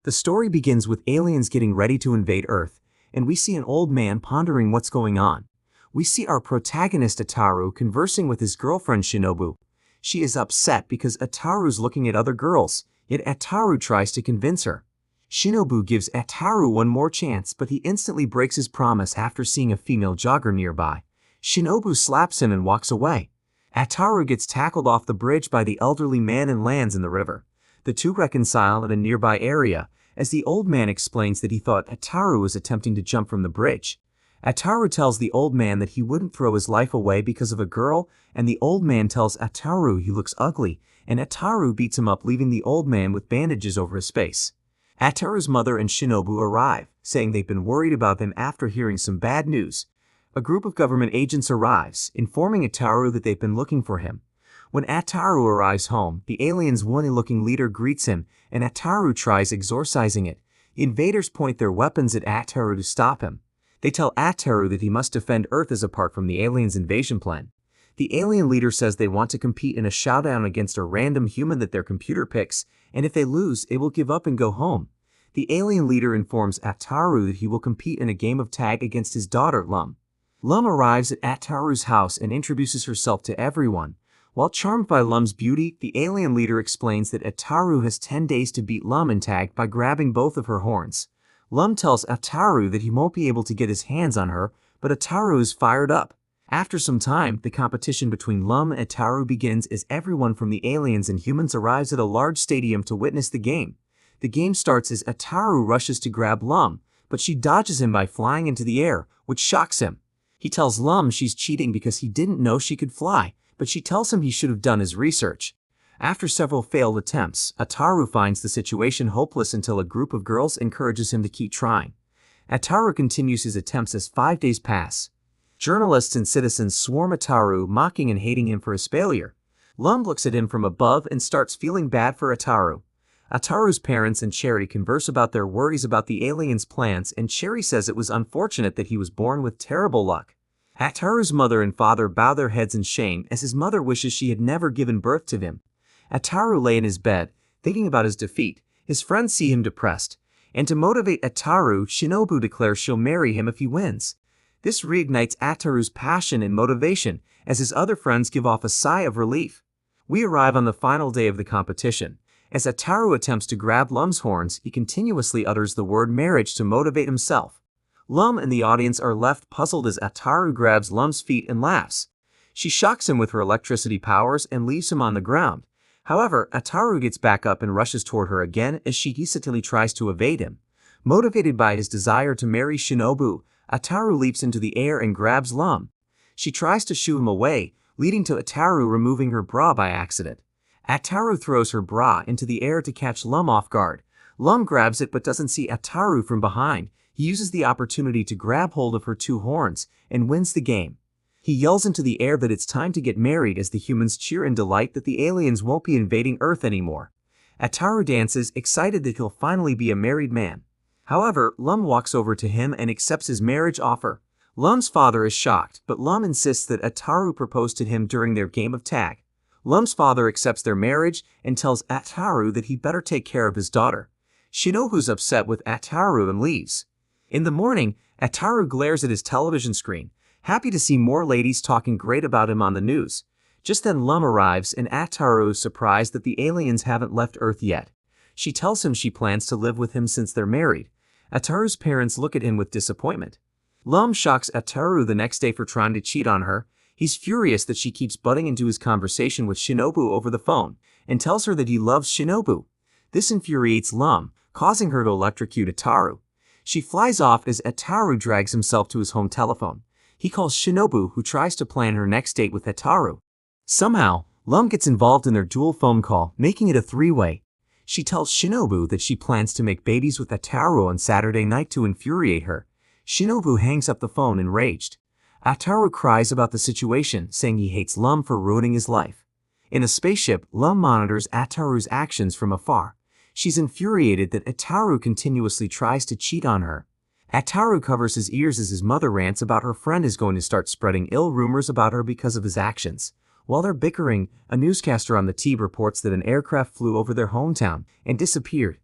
The story begins with aliens getting ready to invade Earth, and we see an old man pondering what's going on. We see our protagonist Ataru conversing with his girlfriend Shinobu. She is upset because Ataru's looking at other girls, yet Ataru tries to convince her. Shinobu gives Ataru one more chance, but he instantly breaks his promise after seeing a female jogger nearby. Shinobu slaps him and walks away. Ataru gets tackled off the bridge by the elderly man and lands in the river. The two reconcile at a nearby area, as the old man explains that he thought Ataru was attempting to jump from the bridge. Ataru tells the old man that he wouldn't throw his life away because of a girl, and the old man tells Ataru he looks ugly, and Ataru beats him up, leaving the old man with bandages over his face. Ataru's mother and Shinobu arrive, saying they've been worried about him after hearing some bad news. A group of government agents arrives, informing Ataru that they've been looking for him. When Ataru arrives home, the alien's wooly-looking leader greets him, and Ataru tries exorcising it. The invaders point their weapons at Ataru to stop him. They tell Ataru that he must defend Earth as apart from the alien's invasion plan. The alien leader says they want to compete in a showdown against a random human that their computer picks, and if they lose, they will give up and go home. The alien leader informs Ataru that he will compete in a game of tag against his daughter, Lum. Lum arrives at Ataru's house and introduces herself to everyone. While charmed by Lum's beauty, the alien leader explains that Ataru has 10 days to beat Lum in tag by grabbing both of her horns. Lum tells Ataru that he won't be able to get his hands on her, but Ataru is fired up. After some time, the competition between Lum and Ataru begins as everyone from the aliens and humans arrives at a large stadium to witness the game. The game starts as Ataru rushes to grab Lum, but she dodges him by flying into the air, which shocks him. He tells Lum she's cheating because he didn't know she could fly, but she tells him he should have done his research. After several failed attempts, Ataru finds the situation hopeless until a group of girls encourages him to keep trying. Ataru continues his attempts as 5 days pass. Journalists and citizens swarm Ataru, mocking and hating him for his failure. Lum looks at him from above and starts feeling bad for Ataru. Ataru's parents and Cherry converse about their worries about the alien's plans, and Cherry says it was unfortunate that he was born with terrible luck. Ataru's mother and father bow their heads in shame as his mother wishes she had never given birth to him. Ataru lay in his bed, thinking about his defeat. His friends see him depressed, and to motivate Ataru, Shinobu declares she'll marry him if he wins. This reignites Ataru's passion and motivation, as his other friends give off a sigh of relief. We arrive on the final day of the competition. As Ataru attempts to grab Lum's horns, he continuously utters the word marriage to motivate himself. Lum and the audience are left puzzled as Ataru grabs Lum's feet and laughs. She shocks him with her electricity powers and leaves him on the ground. However, Ataru gets back up and rushes toward her again as she hesitantly tries to evade him. Motivated by his desire to marry Shinobu, Ataru leaps into the air and grabs Lum. She tries to shoo him away, leading to Ataru removing her bra by accident. Ataru throws her bra into the air to catch Lum off guard. Lum grabs it but doesn't see Ataru from behind. He uses the opportunity to grab hold of her two horns and wins the game. He yells into the air that it's time to get married as the humans cheer in delight that the aliens won't be invading Earth anymore. Ataru dances, excited that he'll finally be a married man. However, Lum walks over to him and accepts his marriage offer. Lum's father is shocked, but Lum insists that Ataru proposed to him during their game of tag. Lum's father accepts their marriage and tells Ataru that he better take care of his daughter. Shinobu's upset with Ataru and leaves. In the morning, Ataru glares at his television screen, happy to see more ladies talking great about him on the news. Just then Lum arrives and Ataru is surprised that the aliens haven't left Earth yet. She tells him she plans to live with him since they're married. Ataru's parents look at him with disappointment. Lum shocks Ataru the next day for trying to cheat on her. He's furious that she keeps butting into his conversation with Shinobu over the phone, and tells her that he loves Shinobu. This infuriates Lum, causing her to electrocute Ataru. She flies off as Ataru drags himself to his home telephone. He calls Shinobu, who tries to plan her next date with Ataru. Somehow, Lum gets involved in their dual phone call, making it a three-way. She tells Shinobu that she plans to make babies with Ataru on Saturday night to infuriate her. Shinobu hangs up the phone enraged. Ataru cries about the situation, saying he hates Lum for ruining his life. In a spaceship, Lum monitors Ataru's actions from afar. She's infuriated that Ataru continuously tries to cheat on her. Ataru covers his ears as his mother rants about her friend is going to start spreading ill rumors about her because of his actions. While they're bickering, a newscaster on the TV reports that an aircraft flew over their hometown and disappeared.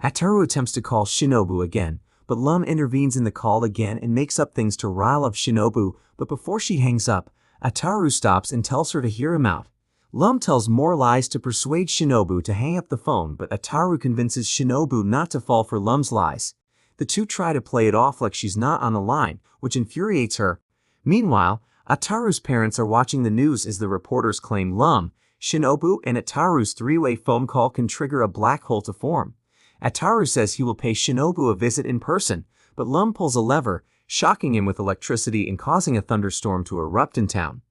Ataru attempts to call Shinobu again, but Lum intervenes in the call again and makes up things to rile up Shinobu, but before she hangs up, Ataru stops and tells her to hear him out. Lum tells more lies to persuade Shinobu to hang up the phone, but Ataru convinces Shinobu not to fall for Lum's lies. The two try to play it off like she's not on the line, which infuriates her. Meanwhile, Ataru's parents are watching the news as the reporters claim Lum, Shinobu, and Ataru's three-way phone call can trigger a black hole to form. Ataru says he will pay Shinobu a visit in person, but Lum pulls a lever, shocking him with electricity and causing a thunderstorm to erupt in town.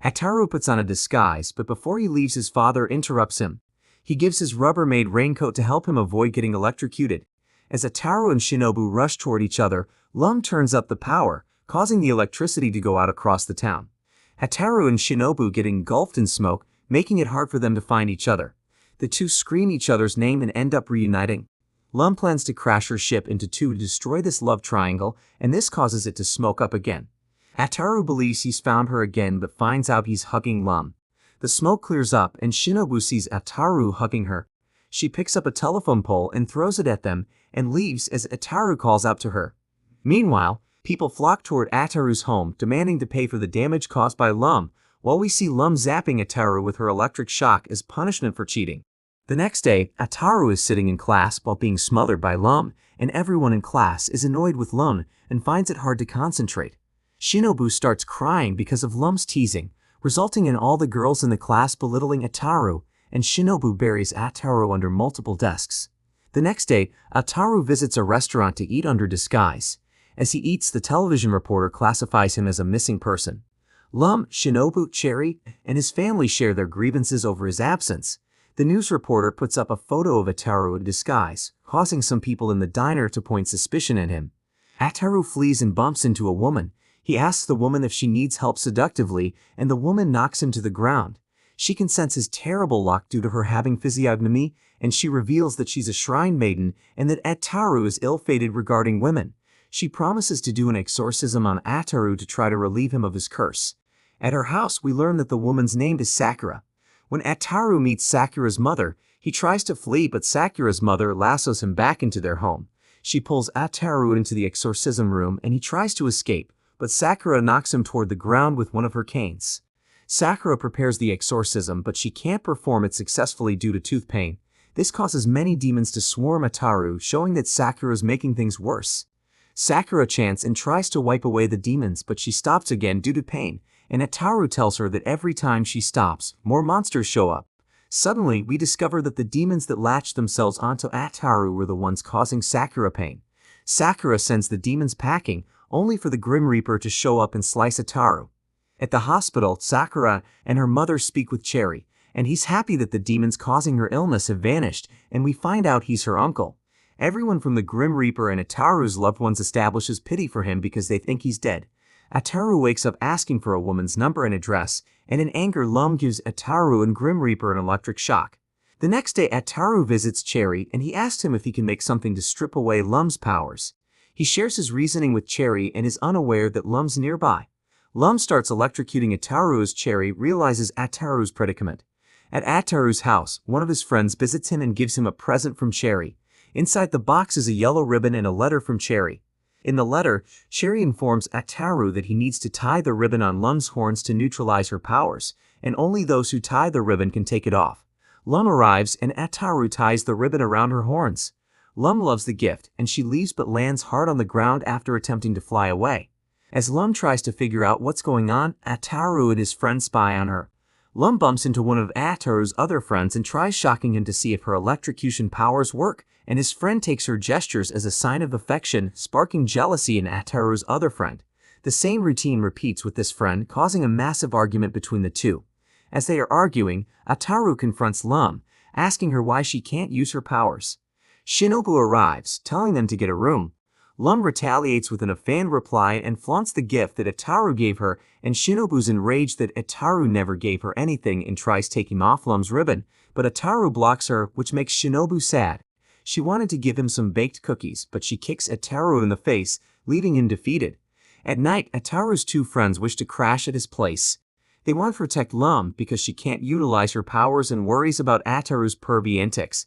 Ataru puts on a disguise, but before he leaves his father interrupts him. He gives his Rubbermaid raincoat to help him avoid getting electrocuted. As Ataru and Shinobu rush toward each other, Lum turns up the power, causing the electricity to go out across the town. Ataru and Shinobu get engulfed in smoke, making it hard for them to find each other. The two scream each other's name and end up reuniting. Lum plans to crash her ship into two to destroy this love triangle, and this causes it to smoke up again. Ataru believes he's found her again but finds out he's hugging Lum. The smoke clears up and Shinobu sees Ataru hugging her. She picks up a telephone pole and throws it at them and leaves as Ataru calls out to her. Meanwhile, people flock toward Ataru's home, demanding to pay for the damage caused by Lum, while we see Lum zapping Ataru with her electric shock as punishment for cheating. The next day, Ataru is sitting in class while being smothered by Lum, and everyone in class is annoyed with Lum and finds it hard to concentrate. Shinobu starts crying because of Lum's teasing, resulting in all the girls in the class belittling Ataru, and Shinobu buries Ataru under multiple desks. The next day, Ataru visits a restaurant to eat under disguise. As he eats, the television reporter classifies him as a missing person. Lum, Shinobu, Cherry, and his family share their grievances over his absence. The news reporter puts up a photo of Ataru in disguise, causing some people in the diner to point suspicion at him. Ataru flees and bumps into a woman. He asks the woman if she needs help seductively, and the woman knocks him to the ground. She can sense his terrible luck due to her having physiognomy, and she reveals that she's a shrine maiden and that Ataru is ill-fated regarding women. She promises to do an exorcism on Ataru to try to relieve him of his curse. At her house, we learn that the woman's name is Sakura. When Ataru meets Sakura's mother, he tries to flee, but Sakura's mother lassos him back into their home. She pulls Ataru into the exorcism room and he tries to escape, but Sakura knocks him toward the ground with one of her canes. Sakura prepares the exorcism, but she can't perform it successfully due to tooth pain. This causes many demons to swarm Ataru, showing that Sakura is making things worse. Sakura chants and tries to wipe away the demons, but she stops again due to pain, and Ataru tells her that every time she stops, more monsters show up. Suddenly, we discover that the demons that latched themselves onto Ataru were the ones causing Sakura pain. Sakura sends the demons packing, only for the Grim Reaper to show up and slice Ataru. At the hospital, Sakura and her mother speak with Cherry, and he's happy that the demons causing her illness have vanished, and we find out he's her uncle. Everyone from the Grim Reaper and Ataru's loved ones establishes pity for him because they think he's dead. Ataru wakes up asking for a woman's number and address, and in anger Lum gives Ataru and Grim Reaper an electric shock. The next day Ataru visits Cherry and he asks him if he can make something to strip away Lum's powers. He shares his reasoning with Cherry and is unaware that Lum's nearby. Lum starts electrocuting Ataru as Cherry realizes Ataru's predicament. At Ataru's house, one of his friends visits him and gives him a present from Cherry. Inside the box is a yellow ribbon and a letter from Cherry. In the letter, Cherry informs Ataru that he needs to tie the ribbon on Lum's horns to neutralize her powers, and only those who tie the ribbon can take it off. Lum arrives and Ataru ties the ribbon around her horns. Lum loves the gift, and she leaves but lands hard on the ground after attempting to fly away. As Lum tries to figure out what's going on, Ataru and his friend spy on her. Lum bumps into one of Ataru's other friends and tries shocking him to see if her electrocution powers work, and his friend takes her gestures as a sign of affection, sparking jealousy in Ataru's other friend. The same routine repeats with this friend, causing a massive argument between the two. As they are arguing, Ataru confronts Lum, asking her why she can't use her powers. Shinobu arrives, telling them to get a room. Lum retaliates with an offhand reply and flaunts the gift that Ataru gave her, and Shinobu's enraged that Ataru never gave her anything and tries taking off Lum's ribbon, but Ataru blocks her, which makes Shinobu sad. She wanted to give him some baked cookies, but she kicks Ataru in the face, leaving him defeated. At night, Ataru's two friends wish to crash at his place. They want to protect Lum because she can't utilize her powers and worries about Ataru's pervy antics.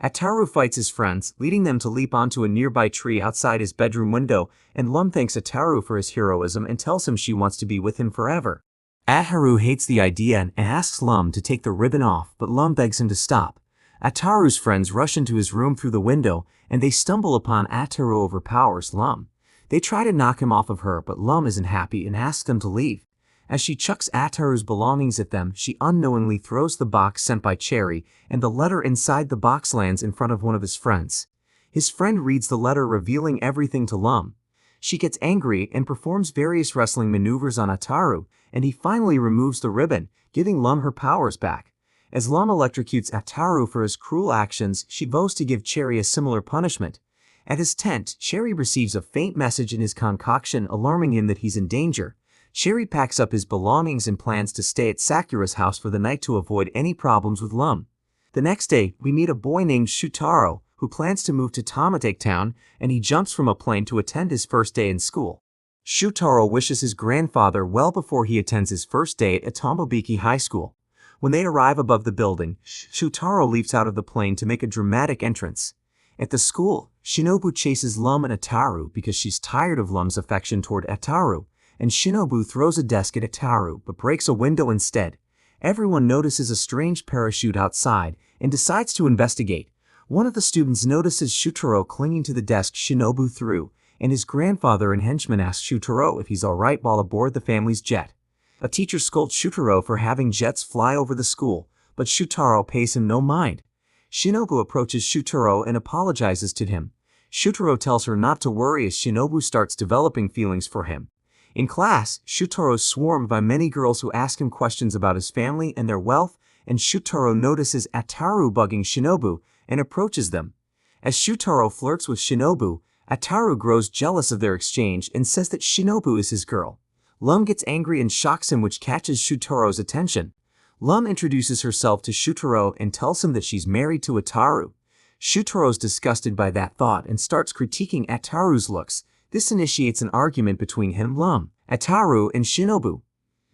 Ataru fights his friends, leading them to leap onto a nearby tree outside his bedroom window, and Lum thanks Ataru for his heroism and tells him she wants to be with him forever. Ataru hates the idea and asks Lum to take the ribbon off, but Lum begs him to stop. Ataru's friends rush into his room through the window, and they stumble upon Ataru overpowers Lum. They try to knock him off of her, but Lum isn't happy and asks them to leave. As she chucks Ataru's belongings at them, she unknowingly throws the box sent by Cherry, and the letter inside the box lands in front of one of his friends. His friend reads the letter, revealing everything to Lum. She gets angry and performs various wrestling maneuvers on Ataru, and he finally removes the ribbon, giving Lum her powers back. As Lum electrocutes Ataru for his cruel actions, she vows to give Cherry a similar punishment. At his tent, Cherry receives a faint message in his concoction alarming him that he's in danger. Cherry packs up his belongings and plans to stay at Sakura's house for the night to avoid any problems with Lum. The next day, we meet a boy named Shutaro, who plans to move to Tomatake Town, and he jumps from a plane to attend his first day in school. Shutaro wishes his grandfather well before he attends his first day at Tomobiki High School. When they arrive above the building, Shutaro leaps out of the plane to make a dramatic entrance. At the school, Shinobu chases Lum and Ataru because she's tired of Lum's affection toward Ataru, and Shinobu throws a desk at Ataru but breaks a window instead. Everyone notices a strange parachute outside and decides to investigate. One of the students notices Shutaro clinging to the desk Shinobu threw, and his grandfather and henchman ask Shutaro if he's alright while aboard the family's jet. A teacher scolds Shutaro for having jets fly over the school, but Shutaro pays him no mind. Shinobu approaches Shutaro and apologizes to him. Shutaro tells her not to worry as Shinobu starts developing feelings for him. In class, Shutaro is swarmed by many girls who ask him questions about his family and their wealth, and Shutaro notices Ataru bugging Shinobu and approaches them. As Shutaro flirts with Shinobu, Ataru grows jealous of their exchange and says that Shinobu is his girl. Lum gets angry and shocks him, which catches Shutaro's attention. Lum introduces herself to Shutaro and tells him that she's married to Ataru. Shutaro's disgusted by that thought and starts critiquing Ataru's looks. This initiates an argument between him, Lum, Ataru, and Shinobu.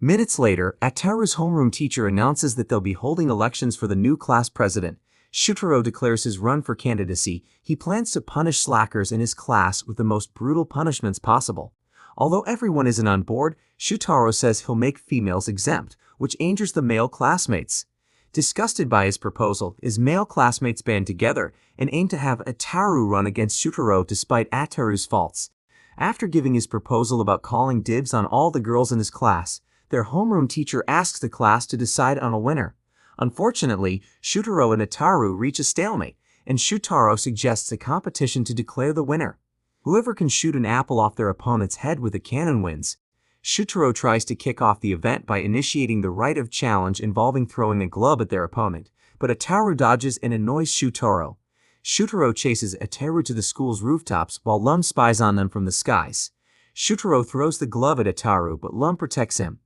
Minutes later, Ataru's homeroom teacher announces that they'll be holding elections for the new class president. Shutaro declares his run for candidacy. He plans to punish slackers in his class with the most brutal punishments possible. Although everyone isn't on board, Shutaro says he'll make females exempt, which angers the male classmates. Disgusted by his proposal, his male classmates band together and aim to have Ataru run against Shutaro despite Ataru's faults. After giving his proposal about calling dibs on all the girls in his class, their homeroom teacher asks the class to decide on a winner. Unfortunately, Shutaro and Ataru reach a stalemate, and Shutaro suggests a competition to declare the winner. Whoever can shoot an apple off their opponent's head with a cannon wins. Shutaro tries to kick off the event by initiating the rite of challenge involving throwing a glove at their opponent, but Ataru dodges and annoys Shutaro. Shutaro chases Ataru to the school's rooftops while Lum spies on them from the skies. Shutaro throws the glove at Ataru, but Lum protects him.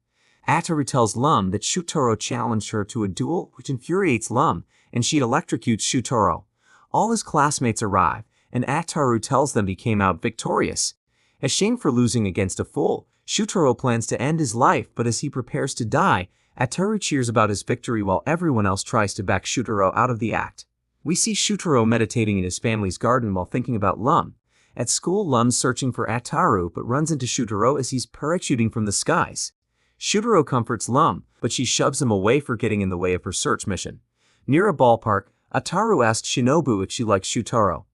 Ataru tells Lum that Shutaro challenged her to a duel, which infuriates Lum, and she electrocutes Shutaro. All his classmates arrive, and Ataru tells them he came out victorious. Ashamed for losing against a fool, Shutaro plans to end his life, but as he prepares to die, Ataru cheers about his victory while everyone else tries to back Shutaro out of the act. We see Shutaro meditating in his family's garden while thinking about Lum. At school, Lum's searching for Ataru but runs into Shutaro as he's parachuting from the skies. Shutaro comforts Lum, but she shoves him away for getting in the way of her search mission. Near a ballpark, Ataru asks Shinobu if she likes Shutaro.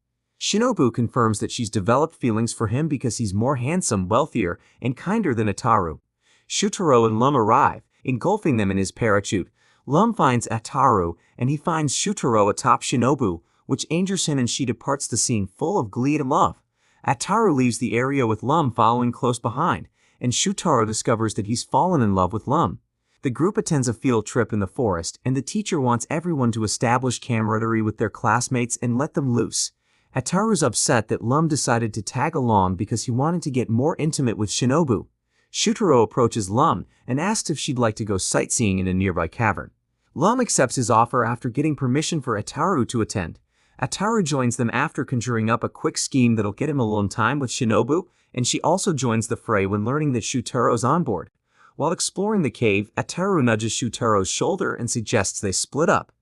Shinobu confirms that she's developed feelings for him because he's more handsome, wealthier, and kinder than Ataru. Shutaro and Lum arrive, engulfing them in his parachute. Lum finds Ataru, and he finds Shutaro atop Shinobu, which angers him, and she departs the scene full of glee and love. Ataru leaves the area with Lum following close behind, and Shutaro discovers that he's fallen in love with Lum. The group attends a field trip in the forest, and the teacher wants everyone to establish camaraderie with their classmates and let them loose. Ataru's upset that Lum decided to tag along because he wanted to get more intimate with Shinobu. Shutaro approaches Lum and asks if she'd like to go sightseeing in a nearby cavern. Lum accepts his offer after getting permission for Ataru to attend. Ataru joins them after conjuring up a quick scheme that'll get him alone time with Shinobu, and she also joins the fray when learning that Shutaro's on board. While exploring the cave, Ataru nudges Shutaro's shoulder and suggests they split up.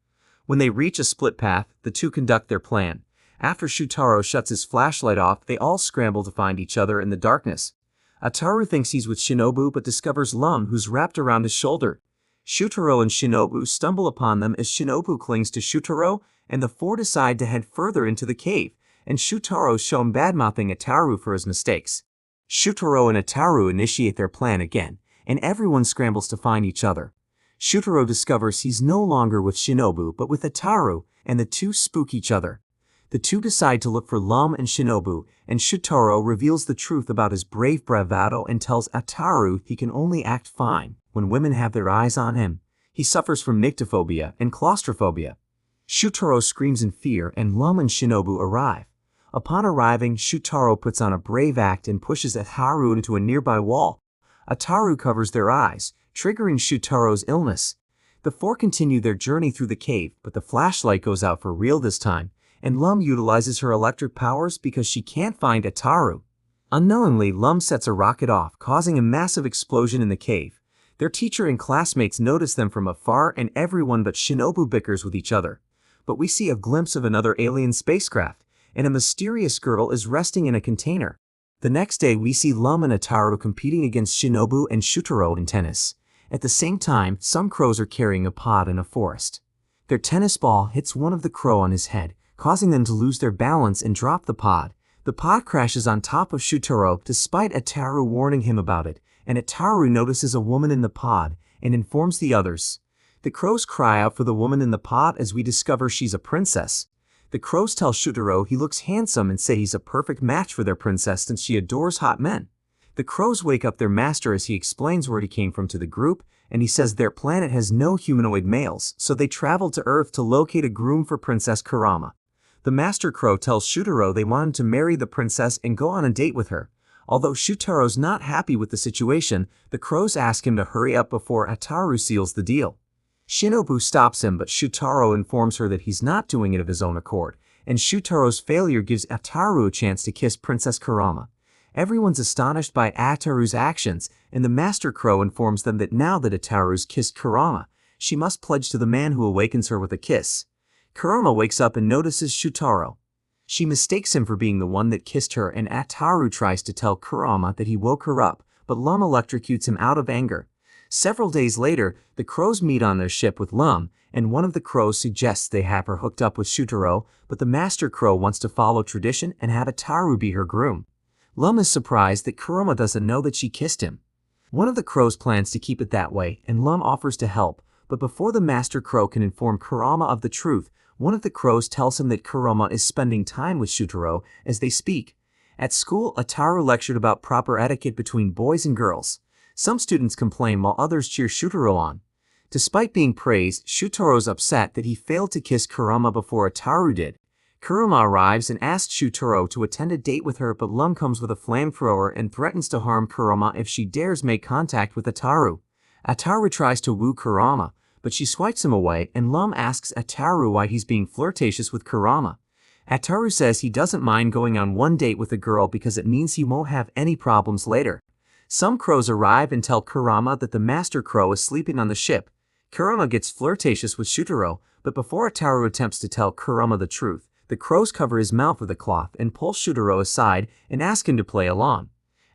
When they reach a split path, the two conduct their plan. After Shutaro shuts his flashlight off, they all scramble to find each other in the darkness. Ataru thinks he's with Shinobu but discovers Lum, who's wrapped around his shoulder. Shutaro and Shinobu stumble upon them as Shinobu clings to Shutaro, and the four decide to head further into the cave, and Shutaro's shown badmouthing Ataru for his mistakes. Shutaro and Ataru initiate their plan again, and everyone scrambles to find each other. Shutaro discovers he's no longer with Shinobu but with Ataru, and the two spook each other. The two decide to look for Lum and Shinobu, and Shutaro reveals the truth about his brave bravado and tells Ataru he can only act fine when women have their eyes on him. He suffers from nyctophobia and claustrophobia. Shutaro screams in fear, and Lum and Shinobu arrive. Upon arriving, Shutaro puts on a brave act and pushes Ataru into a nearby wall. Ataru covers their eyes, triggering Shutaro's illness. The four continue their journey through the cave, but the flashlight goes out for real this time, and Lum utilizes her electric powers because she can't find Ataru. Unknowingly, Lum sets a rocket off, causing a massive explosion in the cave. Their teacher and classmates notice them from afar, and everyone but Shinobu bickers with each other. But we see a glimpse of another alien spacecraft, and a mysterious girl is resting in a container. The next day, we see Lum and Ataru competing against Shinobu and Shutaro in tennis. At the same time, some crows are carrying a pod in a forest. Their tennis ball hits one of the crow on his head, causing them to lose their balance and drop the pod. The pod crashes on top of Shutaro despite Ataru warning him about it, and Ataru notices a woman in the pod and informs the others. The crows cry out for the woman in the pod as we discover she's a princess. The crows tell Shutaro he looks handsome and say he's a perfect match for their princess since she adores hot men. The crows wake up their master as he explains where he came from to the group, and he says their planet has no humanoid males, so they travel to Earth to locate a groom for Princess Kurama. The master crow tells Shutaro they want him to marry the princess and go on a date with her. Although Shutaro's not happy with the situation, the crows ask him to hurry up before Ataru seals the deal. Shinobu stops him, but Shutaro informs her that he's not doing it of his own accord, and Shutaro's failure gives Ataru a chance to kiss Princess Kurama. Everyone's astonished by Ataru's actions, and the master crow informs them that now that Ataru's kissed Kurama, she must pledge to the man who awakens her with a kiss. Kurama wakes up and notices Shutaro. She mistakes him for being the one that kissed her, and Ataru tries to tell Kurama that he woke her up, but Lum electrocutes him out of anger. Several days later, the crows meet on their ship with Lum, and one of the crows suggests they have her hooked up with Shutaro, but the master crow wants to follow tradition and have Ataru be her groom. Lum is surprised that Kurama doesn't know that she kissed him. One of the crows plans to keep it that way, and Lum offers to help, but before the master crow can inform Kurama of the truth, one of the crows tells him that Kurama is spending time with Shutaro as they speak. At school, Ataru lectured about proper etiquette between boys and girls. Some students complain while others cheer Shutaro on. Despite being praised, Shutaro's upset that he failed to kiss Kurama before Ataru did. Kurama arrives and asks Shutaro to attend a date with her, but Lum comes with a flamethrower and threatens to harm Kurama if she dares make contact with Ataru. Ataru tries to woo Kurama, but she swipes him away, and Lum asks Ataru why he's being flirtatious with Kurama. Ataru says he doesn't mind going on one date with a girl because it means he won't have any problems later. Some crows arrive and tell Kurama that the master crow is sleeping on the ship. Kurama gets flirtatious with Shutaro, but before Ataru attempts to tell Kurama the truth, the crows cover his mouth with a cloth and pull Shutaro aside and ask him to play along.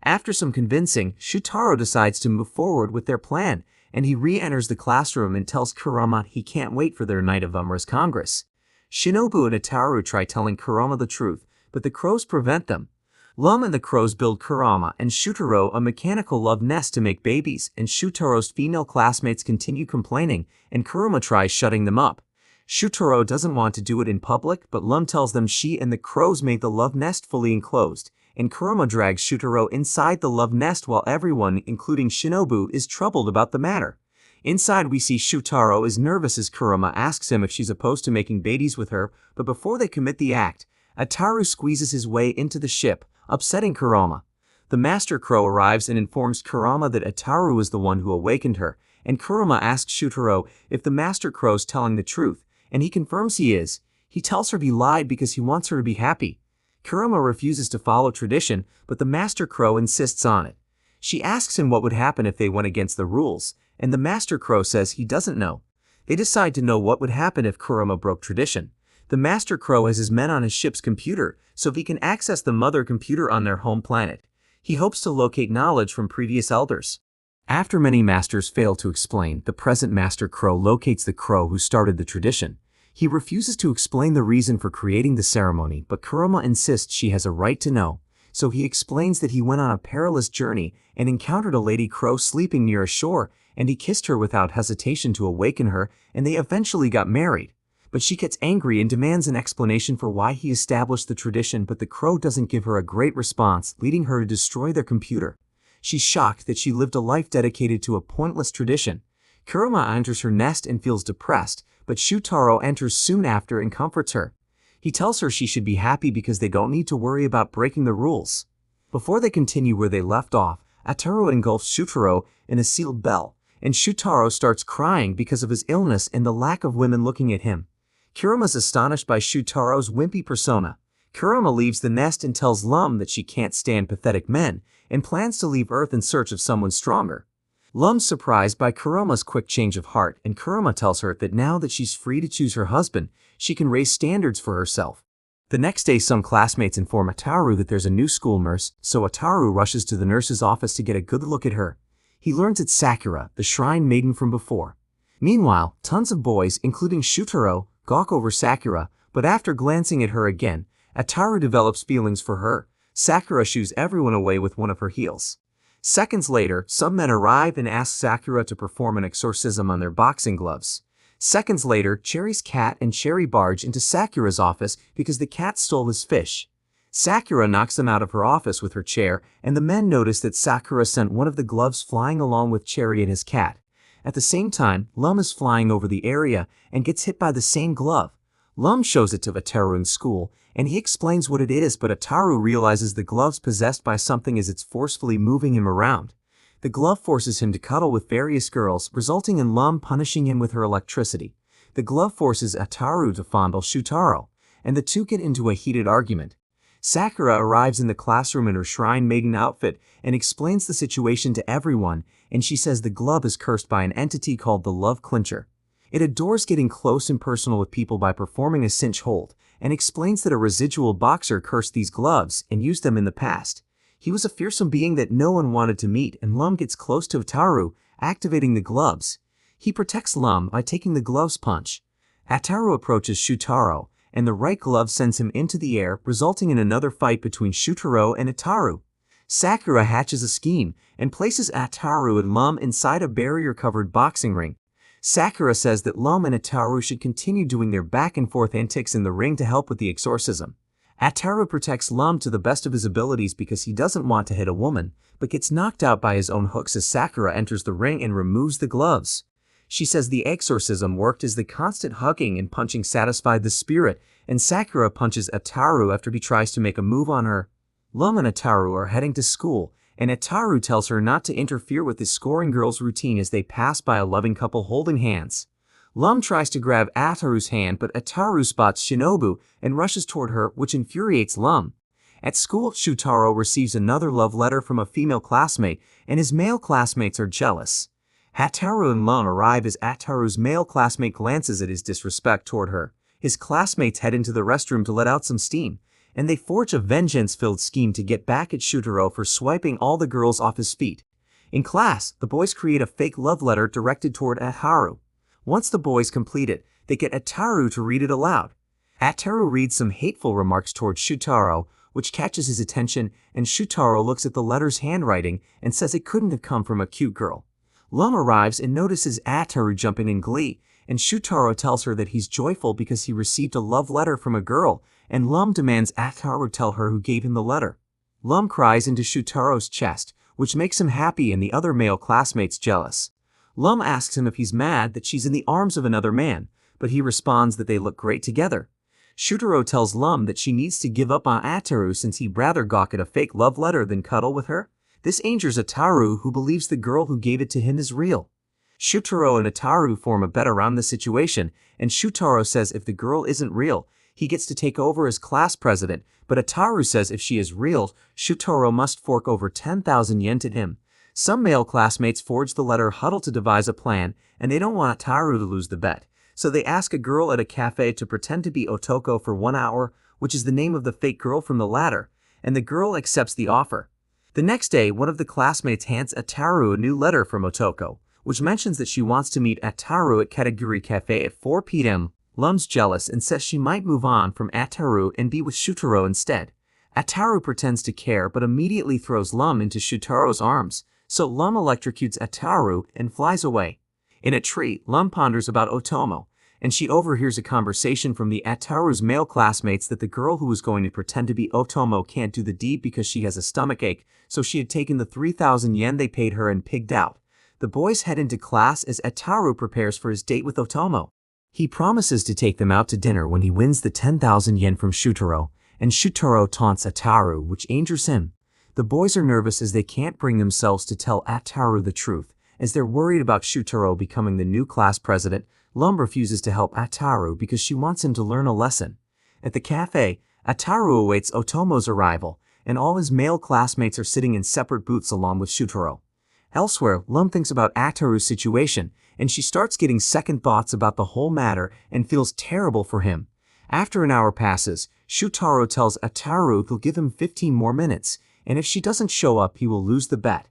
After some convincing, Shutaro decides to move forward with their plan, and he re-enters the classroom and tells Kurama he can't wait for their night of Umra's Congress. Shinobu and Ataru try telling Kurama the truth, but the crows prevent them. Lum and the crows build Kurama and Shutaro a mechanical love nest to make babies, and Shutaro's female classmates continue complaining, and Kurama tries shutting them up. Shutaro doesn't want to do it in public, but Lum tells them she and the crows made the love nest fully enclosed, and Kurama drags Shutaro inside the love nest while everyone, including Shinobu, is troubled about the matter. Inside, we see Shutaro is nervous as Kurama asks him if she's opposed to making babies with her, but before they commit the act, Ataru squeezes his way into the ship, upsetting Kurama. The master crow arrives and informs Kurama that Ataru is the one who awakened her, and Kurama asks Shutaro if the master crow's telling the truth, and he confirms he is. He tells her he lied because he wants her to be happy. Kurama refuses to follow tradition, but the master crow insists on it. She asks him what would happen if they went against the rules, and the master crow says he doesn't know. They decide to know what would happen if Kurama broke tradition. The Master Crow has his men on his ship's computer, so he can access the mother computer on their home planet. He hopes to locate knowledge from previous elders. After many masters fail to explain, the present Master Crow locates the crow who started the tradition. He refuses to explain the reason for creating the ceremony, but Kurama insists she has a right to know. So he explains that he went on a perilous journey and encountered a lady crow sleeping near a shore, and he kissed her without hesitation to awaken her, and they eventually got married. But she gets angry and demands an explanation for why he established the tradition, but the crow doesn't give her a great response, leading her to destroy their computer. She's shocked that she lived a life dedicated to a pointless tradition. Kurama enters her nest and feels depressed, but Shutaro enters soon after and comforts her. He tells her she should be happy because they don't need to worry about breaking the rules. Before they continue where they left off, Ataru engulfs Shutaro in a sealed bell, and Shutaro starts crying because of his illness and the lack of women looking at him. Kurama's astonished by Shutaro's wimpy persona. Kurama leaves the nest and tells Lum that she can't stand pathetic men, and plans to leave Earth in search of someone stronger. Lum's surprised by Kurama's quick change of heart, and Kurama tells her that now that she's free to choose her husband, she can raise standards for herself. The next day, some classmates inform Ataru that there's a new school nurse, so Ataru rushes to the nurse's office to get a good look at her. He learns it's Sakura, the shrine maiden from before. Meanwhile, tons of boys, including Shutaro, gawk over Sakura, but after glancing at her again, Ataru develops feelings for her. Sakura shoos everyone away with one of her heels. Seconds later, some men arrive and ask Sakura to perform an exorcism on their boxing gloves. Seconds later, Cherry's cat and Cherry barge into Sakura's office because the cat stole his fish. Sakura knocks them out of her office with her chair, and the men notice that Sakura sent one of the gloves flying along with Cherry and his cat. At the same time, Lum is flying over the area and gets hit by the same glove. Lum shows it to Ataru in school, and he explains what it is, but Ataru realizes the glove's possessed by something as it's forcefully moving him around. The glove forces him to cuddle with various girls, resulting in Lum punishing him with her electricity. The glove forces Ataru to fondle Shutaro, and the two get into a heated argument. Sakura arrives in the classroom in her shrine maiden outfit and explains the situation to everyone, and she says the glove is cursed by an entity called the Love Clincher. It adores getting close and personal with people by performing a cinch hold, and explains that a residual boxer cursed these gloves and used them in the past. He was a fearsome being that no one wanted to meet, and Lum gets close to Ataru, activating the gloves. He protects Lum by taking the glove's punch. Ataru approaches Shutaro, and the right glove sends him into the air, resulting in another fight between Shutaro and Ataru. Sakura hatches a scheme and places Ataru and Lum inside a barrier-covered boxing ring. Sakura says that Lum and Ataru should continue doing their back-and-forth antics in the ring to help with the exorcism. Ataru protects Lum to the best of his abilities because he doesn't want to hit a woman, but gets knocked out by his own hooks as Sakura enters the ring and removes the gloves. She says the exorcism worked as the constant hugging and punching satisfied the spirit, and Sakura punches Ataru after he tries to make a move on her. Lum and Ataru are heading to school, and Ataru tells her not to interfere with the scoring girl's routine as they pass by a loving couple holding hands. Lum tries to grab Ataru's hand, but Ataru spots Shinobu and rushes toward her, which infuriates Lum. At school, Shutaro receives another love letter from a female classmate, and his male classmates are jealous. Ataru and Lum arrive as Ataru's male classmate glances at his disrespect toward her. His classmates head into the restroom to let out some steam, and they forge a vengeance-filled scheme to get back at Shutaro for swiping all the girls off his feet. In class, the boys create a fake love letter directed toward Ataru. Once the boys complete it, they get Ataru to read it aloud. Ataru reads some hateful remarks toward Shutaro, which catches his attention, and Shutaro looks at the letter's handwriting and says it couldn't have come from a cute girl. Lum arrives and notices Ataru jumping in glee, and Shutaro tells her that he's joyful because he received a love letter from a girl, and Lum demands Ataru tell her who gave him the letter. Lum cries into Shutaro's chest, which makes him happy and the other male classmates jealous. Lum asks him if he's mad that she's in the arms of another man, but he responds that they look great together. Shutaro tells Lum that she needs to give up on Ataru since he'd rather gawk at a fake love letter than cuddle with her. This angers Ataru, who believes the girl who gave it to him is real. Shutaro and Ataru form a bet around the situation, and Shutaro says if the girl isn't real, he gets to take over as class president, but Ataru says if she is real, Shutaro must fork over 10,000 yen to him. Some male classmates forge the letter huddle to devise a plan, and they don't want Ataru to lose the bet. So they ask a girl at a cafe to pretend to be Otoko for 1 hour, which is the name of the fake girl from the ladder, and the girl accepts the offer. The next day, one of the classmates hands Ataru a new letter from Otoko, which mentions that she wants to meet Ataru at Kataguri Cafe at 4 p.m. Lum's jealous and says she might move on from Ataru and be with Shutaro instead. Ataru pretends to care but immediately throws Lum into Shutaro's arms, so Lum electrocutes Ataru and flies away. In a tree, Lum ponders about Otomo, and she overhears a conversation from the Ataru's male classmates that the girl who was going to pretend to be Otomo can't do the deed because she has a stomachache, so she had taken the 3,000 yen they paid her and pigged out. The boys head into class as Ataru prepares for his date with Otomo. He promises to take them out to dinner when he wins the 10,000 yen from Shutaro, and Shutaro taunts Ataru, which angers him. The boys are nervous as they can't bring themselves to tell Ataru the truth, as they're worried about Shutaro becoming the new class president. Lum refuses to help Ataru because she wants him to learn a lesson. At the cafe, Ataru awaits Otomo's arrival, and all his male classmates are sitting in separate booths along with Shutaro. Elsewhere, Lum thinks about Ataru's situation, and she starts getting second thoughts about the whole matter and feels terrible for him. After an hour passes, Shutaro tells Ataru he'll give him 15 more minutes, and if she doesn't show up, he will lose the bet.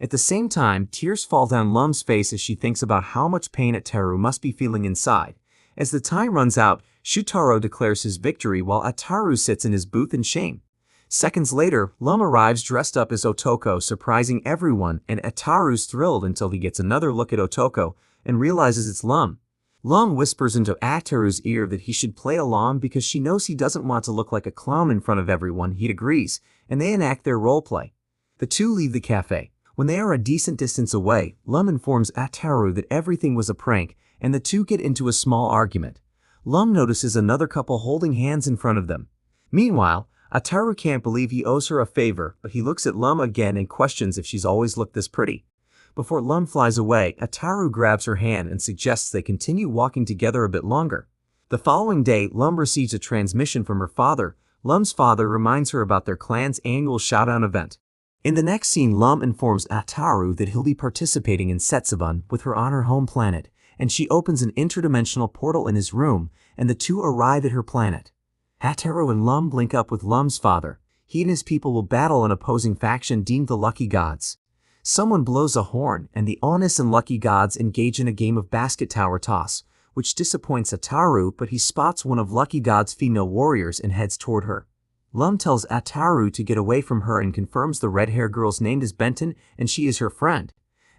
At the same time, tears fall down Lum's face as she thinks about how much pain Ataru must be feeling inside. As the time runs out, Shutaro declares his victory while Ataru sits in his booth in shame. Seconds later, Lum arrives dressed up as Otoko, surprising everyone, and Ataru's thrilled until he gets another look at Otoko and realizes it's Lum. Lum whispers into Ataru's ear that he should play along because she knows he doesn't want to look like a clown in front of everyone. He agrees, and they enact their role play. The two leave the cafe. When they are a decent distance away, Lum informs Ataru that everything was a prank, and the two get into a small argument. Lum notices another couple holding hands in front of them. Meanwhile, Ataru can't believe he owes her a favor, but he looks at Lum again and questions if she's always looked this pretty. Before Lum flies away, Ataru grabs her hand and suggests they continue walking together a bit longer. The following day, Lum receives a transmission from her father. Lum's father reminds her about their clan's annual showdown event. In the next scene, Lum informs Ataru that he'll be participating in Setsubun with her on her home planet, and she opens an interdimensional portal in his room, and the two arrive at her planet. Ataru and Lum link up with Lum's father. He and his people will battle an opposing faction deemed the Lucky Gods. Someone blows a horn, and the Honest and Lucky Gods engage in a game of basket tower toss, which disappoints Ataru, but he spots one of Lucky God's female warriors and heads toward her. Lum tells Ataru to get away from her and confirms the red-haired girl's name is Benton and she is her friend.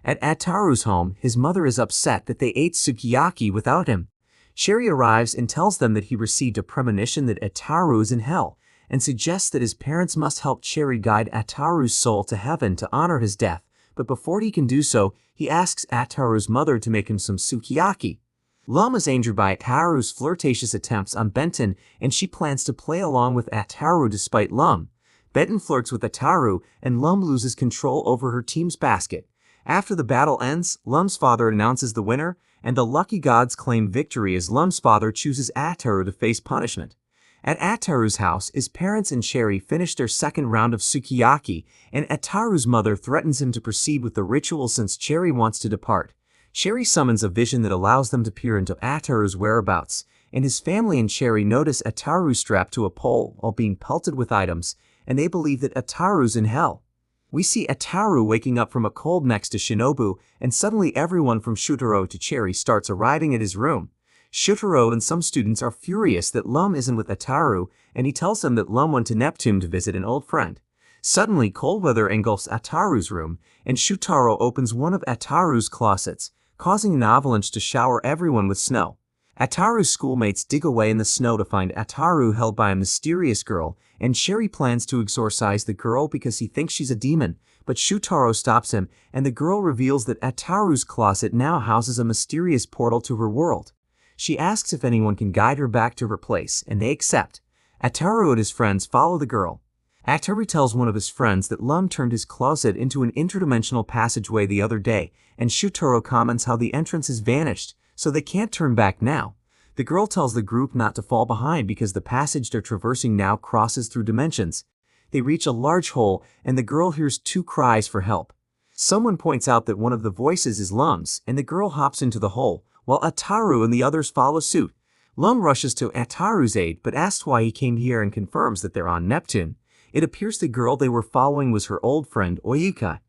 At Ataru's home, his mother is upset that they ate sukiyaki without him. Sherry arrives and tells them that he received a premonition that Ataru is in hell, and suggests that his parents must help Cherry guide Ataru's soul to heaven to honor his death, but before he can do so, he asks Ataru's mother to make him some sukiyaki. Lum is angered by Ataru's flirtatious attempts on Benton, and she plans to play along with Ataru despite Lum. Benton flirts with Ataru, and Lum loses control over her team's basket. After the battle ends, Lum's father announces the winner, and the Lucky Gods claim victory as Lum's father chooses Ataru to face punishment. At Ataru's house, his parents and Cherry finish their second round of sukiyaki, and Ataru's mother threatens him to proceed with the ritual since Cherry wants to depart. Cherry summons a vision that allows them to peer into Ataru's whereabouts, and his family and Cherry notice Ataru strapped to a pole while being pelted with items, and they believe that Ataru's in hell. We see Ataru waking up from a cold next to Shinobu, and suddenly everyone from Shutaro to Cherry starts arriving at his room. Shutaro and some students are furious that Lum isn't with Ataru, and he tells them that Lum went to Neptune to visit an old friend. Suddenly, cold weather engulfs Ataru's room, and Shutaro opens one of Ataru's closets, causing an avalanche to shower everyone with snow. Ataru's schoolmates dig away in the snow to find Ataru held by a mysterious girl, and Cherry plans to exorcise the girl because he thinks she's a demon, but Shutaro stops him, and the girl reveals that Ataru's closet now houses a mysterious portal to her world. She asks if anyone can guide her back to her place, and they accept. Ataru and his friends follow the girl. Ataru tells one of his friends that Lum turned his closet into an interdimensional passageway the other day, and Shutaro comments how the entrance has vanished, so they can't turn back now. The girl tells the group not to fall behind because the passage they're traversing now crosses through dimensions. They reach a large hole, and the girl hears two cries for help. Someone points out that one of the voices is Lum's, and the girl hops into the hole, while Ataru and the others follow suit. Lum rushes to Ataru's aid but asks why he came here and confirms that they're on Neptune. It appears the girl they were following was her old friend Oyukai.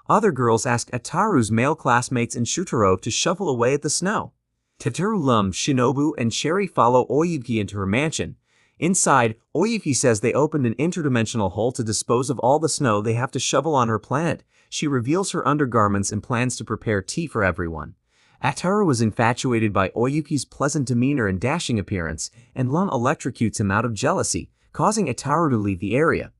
Other girls ask Ataru's male classmates and Shutaro to shovel away at the snow. Tataru, Lum, Shinobu, and Cherry follow Oyuki into her mansion. Inside, Oyuki says they opened an interdimensional hole to dispose of all the snow they have to shovel on her planet. She reveals her undergarments and plans to prepare tea for everyone. Ataru was infatuated by Oyuki's pleasant demeanor and dashing appearance, and Lum electrocutes him out of jealousy, causing Ataru to leave the area.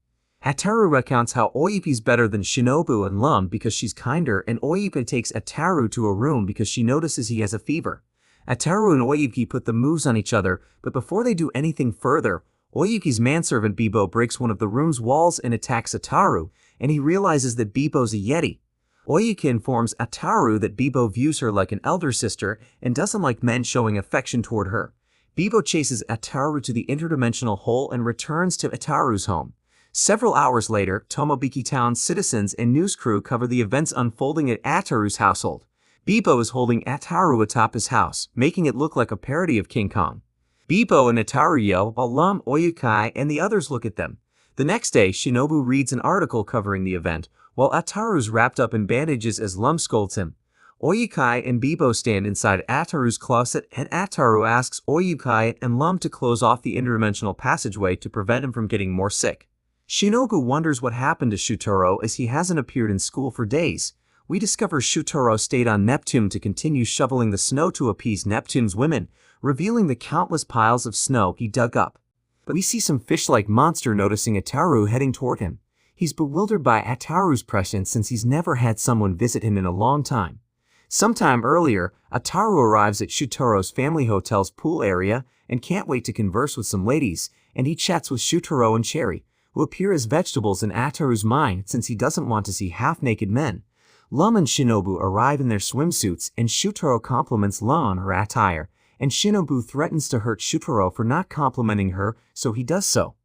Ataru recounts how Oyuki's better than Shinobu and Lum because she's kinder, and Oyuki takes Ataru to a room because she notices he has a fever. Ataru and Oyuki put the moves on each other, but before they do anything further, Oyuki's manservant Bibo breaks one of the room's walls and attacks Ataru, and he realizes that Bibo's a Yeti. Oyuki informs Ataru that Bibo views her like an elder sister and doesn't like men showing affection toward her. Bibo chases Ataru to the interdimensional hole and returns to Ataru's home. Several hours later, Tomobiki Town's citizens and news crew cover the events unfolding at Ataru's household. Bibo is holding Ataru atop his house, making it look like a parody of King Kong. Bibo and Ataru yell while Lum, Oyukai, and the others look at them. The next day, Shinobu reads an article covering the event, while Ataru's wrapped up in bandages as Lum scolds him. Oyukai and Bibo stand inside Ataru's closet, and Ataru asks Oyukai and Lum to close off the interdimensional passageway to prevent him from getting more sick. Shinobu wonders what happened to Shutaro as he hasn't appeared in school for days. We discover Shutaro stayed on Neptune to continue shoveling the snow to appease Neptune's women, revealing the countless piles of snow he dug up. But we see some fish-like monster noticing Ataru heading toward him. He's bewildered by Ataru's presence since he's never had someone visit him in a long time. Sometime earlier, Ataru arrives at Shutaro's family hotel's pool area and can't wait to converse with some ladies, and he chats with Shutaro and Cherry, who appear as vegetables in Ataru's mind since he doesn't want to see half-naked men. Lum and Shinobu arrive in their swimsuits, and Shutaro compliments Lum on her attire, and Shinobu threatens to hurt Shutaro for not complimenting her, so he does so.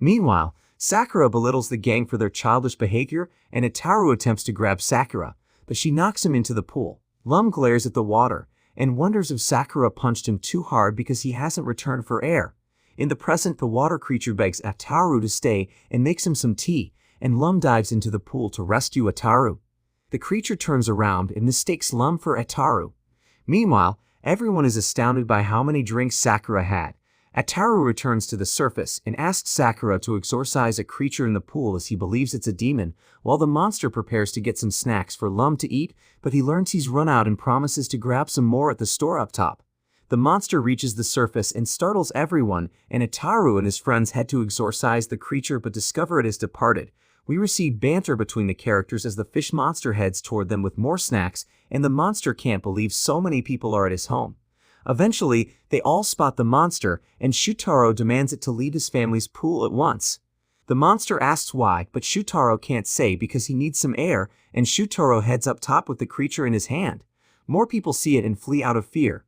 Meanwhile, Sakura belittles the gang for their childish behavior, and Ataru attempts to grab Sakura, but she knocks him into the pool. Lum glares at the water, and wonders if Sakura punched him too hard because he hasn't returned for air. In the present, the water creature begs Ataru to stay and makes him some tea, and Lum dives into the pool to rescue Ataru. The creature turns around and mistakes Lum for Ataru. Meanwhile, everyone is astounded by how many drinks Sakura had. Ataru returns to the surface and asks Sakura to exorcise a creature in the pool as he believes it's a demon, while the monster prepares to get some snacks for Lum to eat, but he learns he's run out and promises to grab some more at the store up top. The monster reaches the surface and startles everyone, and Ataru and his friends head to exorcise the creature but discover it has departed. We receive banter between the characters as the fish monster heads toward them with more snacks, and the monster can't believe so many people are at his home. Eventually, they all spot the monster, and Shutaro demands it to leave his family's pool at once. The monster asks why, but Shutaro can't say because he needs some air, and Shutaro heads up top with the creature in his hand. More people see it and flee out of fear.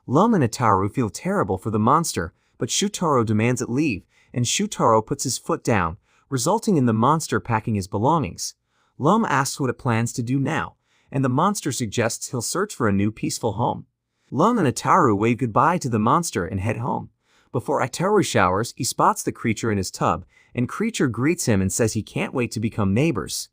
Lum and Ataru feel terrible for the monster, but Shutaro demands it leave, and Shutaro puts his foot down, resulting in the monster packing his belongings. Lum asks what it plans to do now, and the monster suggests he'll search for a new peaceful home. Lum and Ataru wave goodbye to the monster and head home. Before Ataru showers, he spots the creature in his tub, and creature greets him and says he can't wait to become neighbors.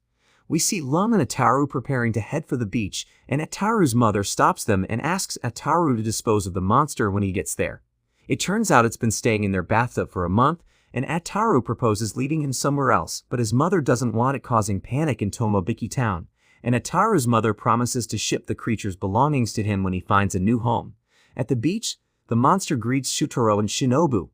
We see Lum and Ataru preparing to head for the beach, and Ataru's mother stops them and asks Ataru to dispose of the monster when he gets there. It turns out it's been staying in their bathtub for a month, and Ataru proposes leaving him somewhere else, but his mother doesn't want it causing panic in Tomobiki Town, and Ataru's mother promises to ship the creature's belongings to him when he finds a new home. At the beach, the monster greets Shutaro and Shinobu.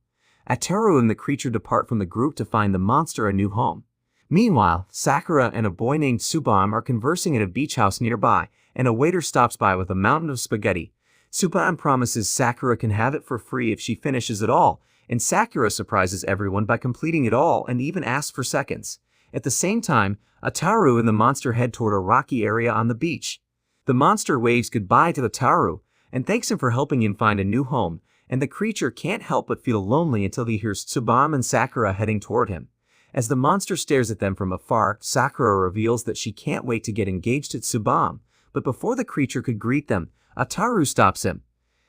Ataru and the creature depart from the group to find the monster a new home. Meanwhile, Sakura and a boy named Tsubame are conversing at a beach house nearby, and a waiter stops by with a mountain of spaghetti. Tsubame promises Sakura can have it for free if she finishes it all, and Sakura surprises everyone by completing it all and even asks for seconds. At the same time, Ataru and the monster head toward a rocky area on the beach. The monster waves goodbye to Ataru and thanks him for helping him find a new home, and the creature can't help but feel lonely until he hears Tsubame and Sakura heading toward him. As the monster stares at them from afar, Sakura reveals that she can't wait to get engaged to Tsubame, but before the creature could greet them, Ataru stops him.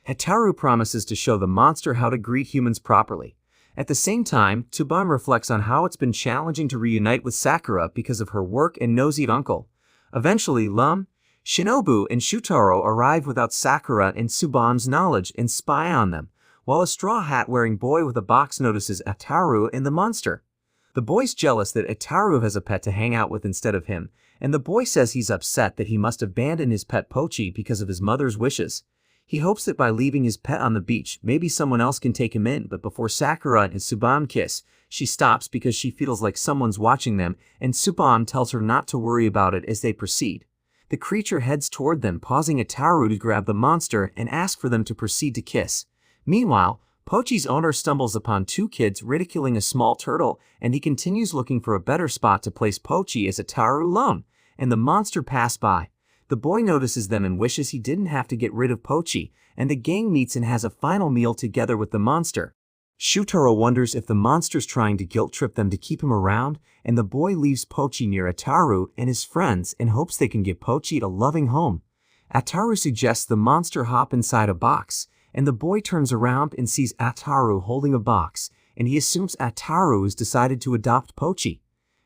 Ataru promises to show the monster how to greet humans properly. At the same time, Tsubame reflects on how it's been challenging to reunite with Sakura because of her work and nosy uncle. Eventually, Lum, Shinobu, and Shutaro arrive without Sakura and Tsubame's knowledge and spy on them, while a straw hat-wearing boy with a box notices Ataru and the monster. The boy's jealous that Ataru has a pet to hang out with instead of him, and the boy says he's upset that he must abandon his pet Pochi because of his mother's wishes. He hopes that by leaving his pet on the beach, maybe someone else can take him in, but before Sakura and Tsubame kiss, she stops because she feels like someone's watching them, and Tsubame tells her not to worry about it as they proceed. The creature heads toward them, pausing Ataru to grab the monster and ask for them to proceed to kiss. Meanwhile, Pochi's owner stumbles upon two kids ridiculing a small turtle, and he continues looking for a better spot to place Pochi as Ataru Lum, and the monster pass by. The boy notices them and wishes he didn't have to get rid of Pochi, and the gang meets and has a final meal together with the monster. Shutaro wonders if the monster's trying to guilt-trip them to keep him around, and the boy leaves Pochi near Ataru and his friends and hopes they can give Pochi a loving home. Ataru suggests the monster hop inside a box, and the boy turns around and sees Ataru holding a box, and he assumes Ataru has decided to adopt Pochi.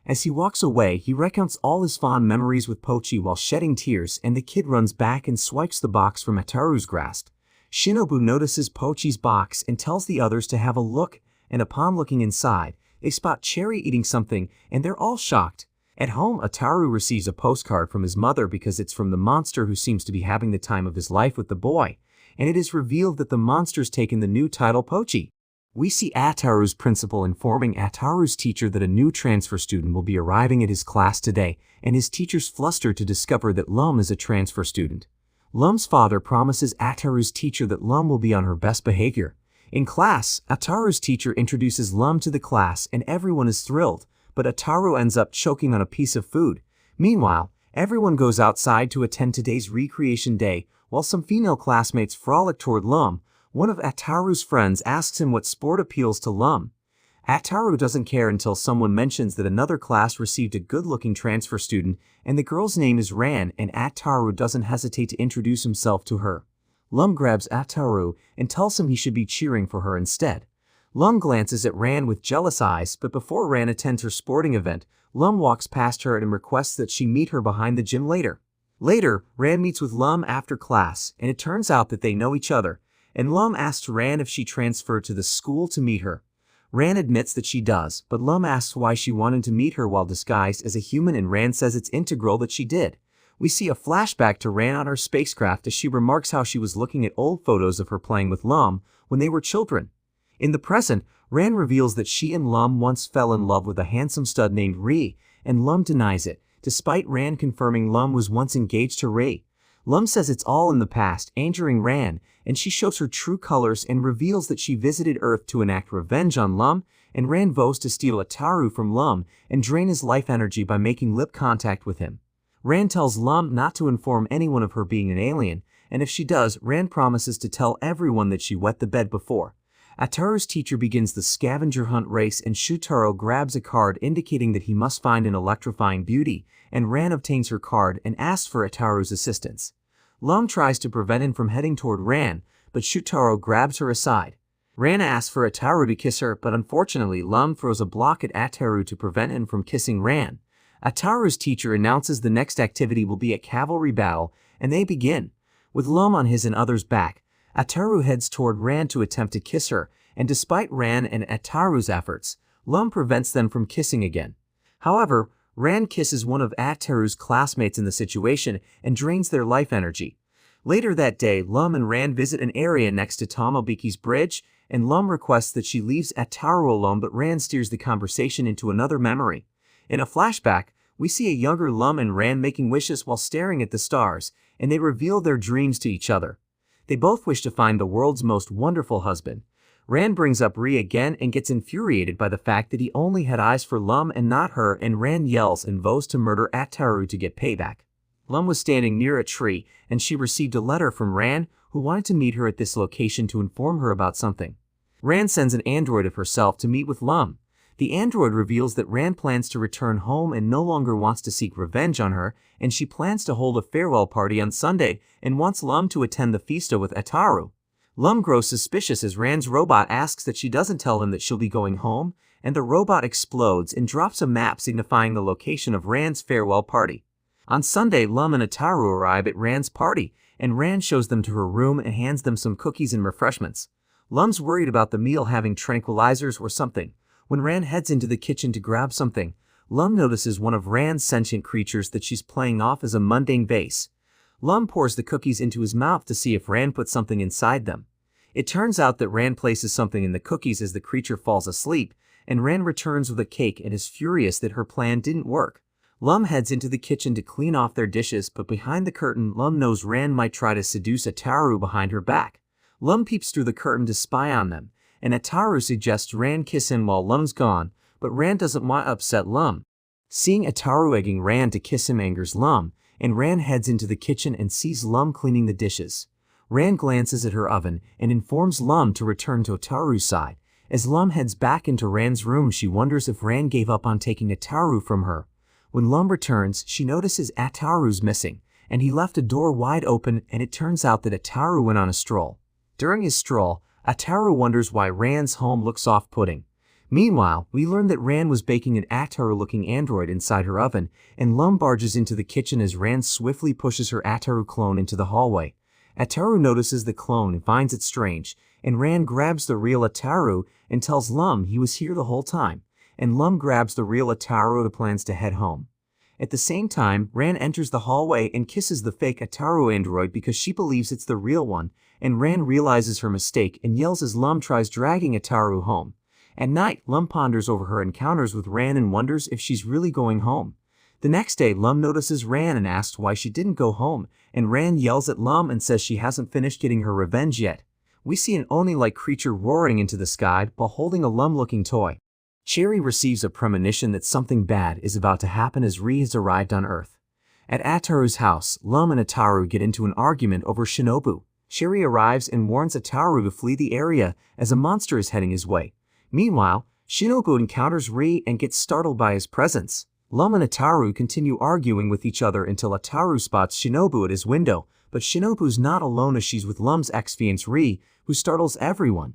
As he walks away, he recounts all his fond memories with Pochi while shedding tears, and the kid runs back and swipes the box from Ataru's grasp. Shinobu notices Pochi's box and tells the others to have a look, and upon looking inside, they spot Cherry eating something, and they're all shocked. At home, Ataru receives a postcard from his mother because it's from the monster who seems to be having the time of his life with the boy, and it is revealed that the monster's taken the new title Pochi. We see Ataru's principal informing Ataru's teacher that a new transfer student will be arriving at his class today, and his teacher's flustered to discover that Lum is a transfer student. Lum's father promises Ataru's teacher that Lum will be on her best behavior. In class, Ataru's teacher introduces Lum to the class and everyone is thrilled, but Ataru ends up choking on a piece of food. Meanwhile, everyone goes outside to attend today's recreation day, while some female classmates frolic toward Lum. One of Ataru's friends asks him what sport appeals to Lum. Ataru doesn't care until someone mentions that another class received a good-looking transfer student, and the girl's name is Ran, and Ataru doesn't hesitate to introduce himself to her. Lum grabs Ataru and tells him he should be cheering for her instead. Lum glances at Ran with jealous eyes, but before Ran attends her sporting event, Lum walks past her and requests that she meet her behind the gym later. Later, Ran meets with Lum after class, and it turns out that they know each other, and Lum asks Ran if she transferred to the school to meet her. Ran admits that she does, but Lum asks why she wanted to meet her while disguised as a human, and Ran says it's integral that she did. We see a flashback to Ran on her spacecraft as she remarks how she was looking at old photos of her playing with Lum when they were children. In the present, Ran reveals that she and Lum once fell in love with a handsome stud named Ri, and Lum denies it, despite Ran confirming Lum was once engaged to Ri. Lum says it's all in the past, angering Ran, and she shows her true colors and reveals that she visited Earth to enact revenge on Lum, and Ran vows to steal Ataru from Lum and drain his life energy by making lip contact with him. Ran tells Lum not to inform anyone of her being an alien, and if she does, Ran promises to tell everyone that she wet the bed before. Ataru's teacher begins the scavenger hunt race, and Shutaro grabs a card indicating that he must find an electrifying beauty, and Ran obtains her card and asks for Ataru's assistance. Lum tries to prevent him from heading toward Ran, but Shutaro grabs her aside. Ran asks for Ataru to kiss her, but unfortunately Lum throws a block at Ataru to prevent him from kissing Ran. Ataru's teacher announces the next activity will be a cavalry battle, and they begin. With Lum on his and others' back, Ataru heads toward Ran to attempt to kiss her, and despite Ran and Ataru's efforts, Lum prevents them from kissing again. However, Ran kisses one of Ataru's classmates in the situation and drains their life energy. Later that day, Lum and Ran visit an area next to Tomobiki's bridge, and Lum requests that she leaves Ataru alone, but Ran steers the conversation into another memory. In a flashback, we see a younger Lum and Ran making wishes while staring at the stars, and they reveal their dreams to each other. They both wish to find the world's most wonderful husband. Ran brings up Ri again and gets infuriated by the fact that he only had eyes for Lum and not her, and Ran yells and vows to murder Ataru to get payback. Lum was standing near a tree, and she received a letter from Ran, who wanted to meet her at this location to inform her about something. Ran sends an android of herself to meet with Lum. The android reveals that Ran plans to return home and no longer wants to seek revenge on her, and she plans to hold a farewell party on Sunday and wants Lum to attend the fiesta with Ataru. Lum grows suspicious as Ran's robot asks that she doesn't tell him that she'll be going home, and the robot explodes and drops a map signifying the location of Ran's farewell party. On Sunday, Lum and Ataru arrive at Ran's party, and Ran shows them to her room and hands them some cookies and refreshments. Lum's worried about the meal having tranquilizers or something. When Ran heads into the kitchen to grab something, Lum notices one of Ran's sentient creatures that she's playing off as a mundane vase. Lum pours the cookies into his mouth to see if Ran puts something inside them. It turns out that Ran places something in the cookies as the creature falls asleep, and Ran returns with a cake and is furious that her plan didn't work. Lum heads into the kitchen to clean off their dishes, but behind the curtain, Lum knows Ran might try to seduce Ataru behind her back. Lum peeps through the curtain to spy on them, and Ataru suggests Ran kiss him while Lum's gone, but Ran doesn't want to upset Lum. Seeing Ataru egging Ran to kiss him angers Lum, and Ran heads into the kitchen and sees Lum cleaning the dishes. Ran glances at her oven and informs Lum to return to Ataru's side. As Lum heads back into Ran's room, she wonders if Ran gave up on taking Ataru from her. When Lum returns, she notices Ataru's missing, and he left a door wide open, and it turns out that Ataru went on a stroll. During his stroll, Ataru wonders why Ran's home looks off-putting. Meanwhile, we learn that Ran was baking an Ataru-looking android inside her oven, and Lum barges into the kitchen as Ran swiftly pushes her Ataru clone into the hallway. Ataru notices the clone and finds it strange, and Ran grabs the real Ataru and tells Lum he was here the whole time, and Lum grabs the real Ataru and plans to head home. At the same time, Ran enters the hallway and kisses the fake Ataru android because she believes it's the real one, and Ran realizes her mistake and yells as Lum tries dragging Ataru home. At night, Lum ponders over her encounters with Ran and wonders if she's really going home. The next day, Lum notices Ran and asks why she didn't go home, and Ran yells at Lum and says she hasn't finished getting her revenge yet. We see an Oni-like creature roaring into the sky while holding a Lum-looking toy. Cherry receives a premonition that something bad is about to happen as Ri has arrived on Earth. At Ataru's house, Lum and Ataru get into an argument over Shinobu. Cherry arrives and warns Ataru to flee the area as a monster is heading his way. Meanwhile, Shinobu encounters Ri and gets startled by his presence. Lum and Ataru continue arguing with each other until Ataru spots Shinobu at his window, but Shinobu's not alone as she's with Lum's ex-fiancé Ri, who startles everyone.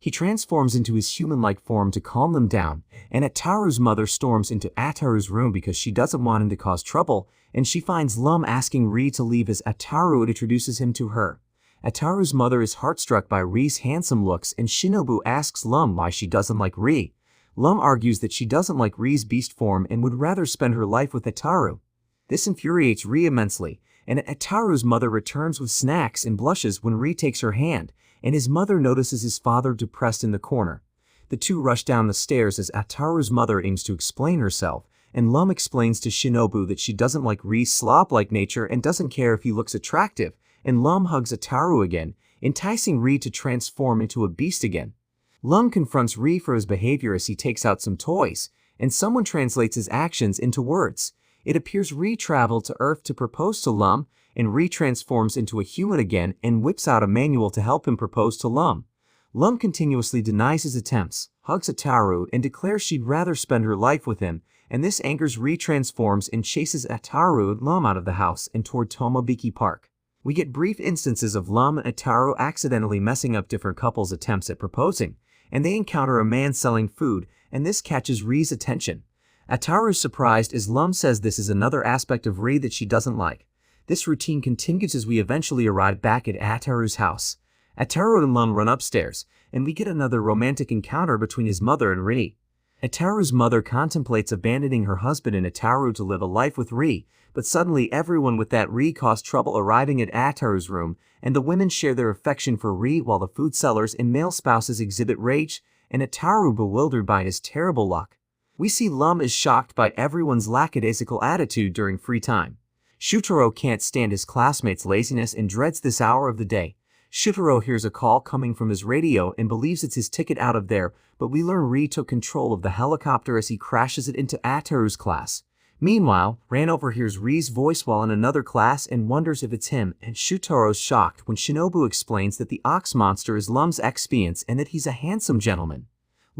He transforms into his human-like form to calm them down, and Ataru's mother storms into Ataru's room because she doesn't want him to cause trouble, and she finds Lum asking Ri to leave as Ataru introduces him to her. Ataru's mother is heartstruck by Ri's handsome looks, and Shinobu asks Lum why she doesn't like Ri. Lum argues that she doesn't like Ri's beast form and would rather spend her life with Ataru. This infuriates Ri immensely, and Ataru's mother returns with snacks and blushes when Ri takes her hand, and his mother notices his father depressed in the corner. The two rush down the stairs as Ataru's mother aims to explain herself, and Lum explains to Shinobu that she doesn't like Ri's slob-like nature and doesn't care if he looks attractive, and Lum hugs Ataru again, enticing Ri to transform into a beast again. Lum confronts Ri for his behavior as he takes out some toys, and someone translates his actions into words. It appears Ri traveled to Earth to propose to Lum, and Ri transforms into a human again and whips out a manual to help him propose to Lum. Lum continuously denies his attempts, hugs Ataru, and declares she'd rather spend her life with him, and this angers Ri transforms and chases Ataru and Lum out of the house and toward Tomobiki Park. We get brief instances of Lum and Ataru accidentally messing up different couples' attempts at proposing, and they encounter a man selling food, and this catches Ri's attention. Ataru's surprised as Lum says this is another aspect of Ri that she doesn't like. This routine continues as we eventually arrive back at Ataru's house. Ataru and Lum run upstairs, and we get another romantic encounter between his mother and Ri. Ataru's mother contemplates abandoning her husband and Ataru to live a life with Ri, but suddenly everyone with that Ri cause trouble arriving at Ataru's room, and the women share their affection for Ri while the food sellers and male spouses exhibit rage, and Ataru bewildered by his terrible luck. We see Lum is shocked by everyone's lackadaisical attitude during free time. Shutaro can't stand his classmates' laziness and dreads this hour of the day. Shutaro hears a call coming from his radio and believes it's his ticket out of there, but we learn Ri took control of the helicopter as he crashes it into Ataru's class. Meanwhile, Ran overhears Ri's voice while in another class and wonders if it's him, and Shutaro's shocked when Shinobu explains that the ox monster is Lum's ex-fiancé and that he's a handsome gentleman.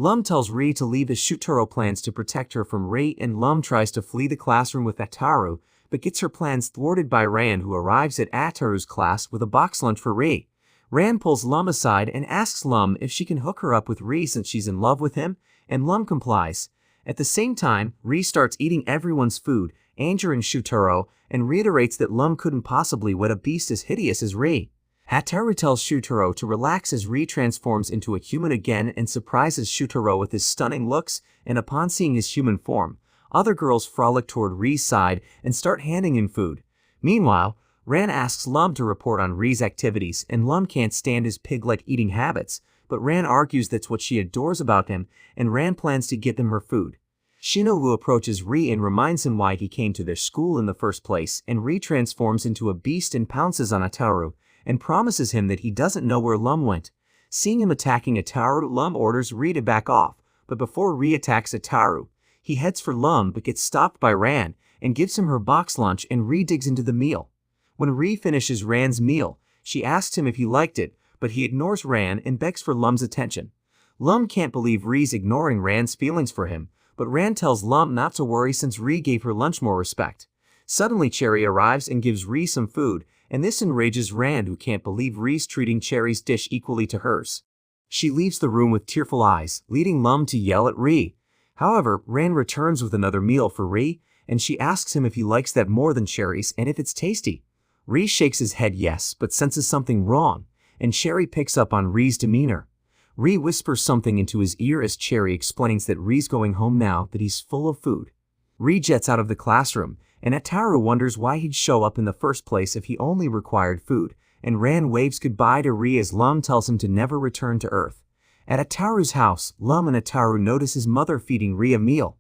Lum tells Ri to leave as Shutaro plans to protect her from Ri, and Lum tries to flee the classroom with Ataru, but gets her plans thwarted by Ran, who arrives at Ataru's class with a box lunch for Ri. Ran pulls Lum aside and asks Lum if she can hook her up with Ri since she's in love with him, and Lum complies. At the same time, Ri starts eating everyone's food, injuring Shutaro, and reiterates that Lum couldn't possibly wed a beast as hideous as Ri. Ataru tells Shutaro to relax as Ri transforms into a human again and surprises Shutaro with his stunning looks, and upon seeing his human form, other girls frolic toward Ri's side and start handing him food. Meanwhile, Ran asks Lum to report on Ri's activities, and Lum can't stand his pig-like eating habits, but Ran argues that's what she adores about him, and Ran plans to give them her food. Shinobu approaches Ri and reminds him why he came to their school in the first place, and Ri transforms into a beast and pounces on Ataru, and promises him that he doesn't know where Lum went. Seeing him attacking Ataru, Lum orders Ri to back off, but before Ri attacks Ataru, he heads for Lum but gets stopped by Ran and gives him her box lunch, and Ri digs into the meal. When Ri finishes Ran's meal, she asks him if he liked it, but he ignores Ran and begs for Lum's attention. Lum can't believe Ri's ignoring Ran's feelings for him, but Ran tells Lum not to worry since Ri gave her lunch more respect. Suddenly Cherry arrives and gives Ri some food, and this enrages Ran, who can't believe Ri's treating Cherry's dish equally to hers. She leaves the room with tearful eyes, leading Lum to yell at Ri. However, Ran returns with another meal for Ri, and she asks him if he likes that more than Cherry's and if it's tasty. Ri shakes his head yes, but senses something wrong, and Cherry picks up on Ri's demeanor. Ri whispers something into his ear as Cherry explains that Ri's going home now that he's full of food. Ri jets out of the classroom, and Ataru wonders why he'd show up in the first place if he only required food, and Ran waves goodbye to Ri as Lum tells him to never return to Earth. At Ataru's house, Lum and Ataru notice his mother feeding Ri a meal.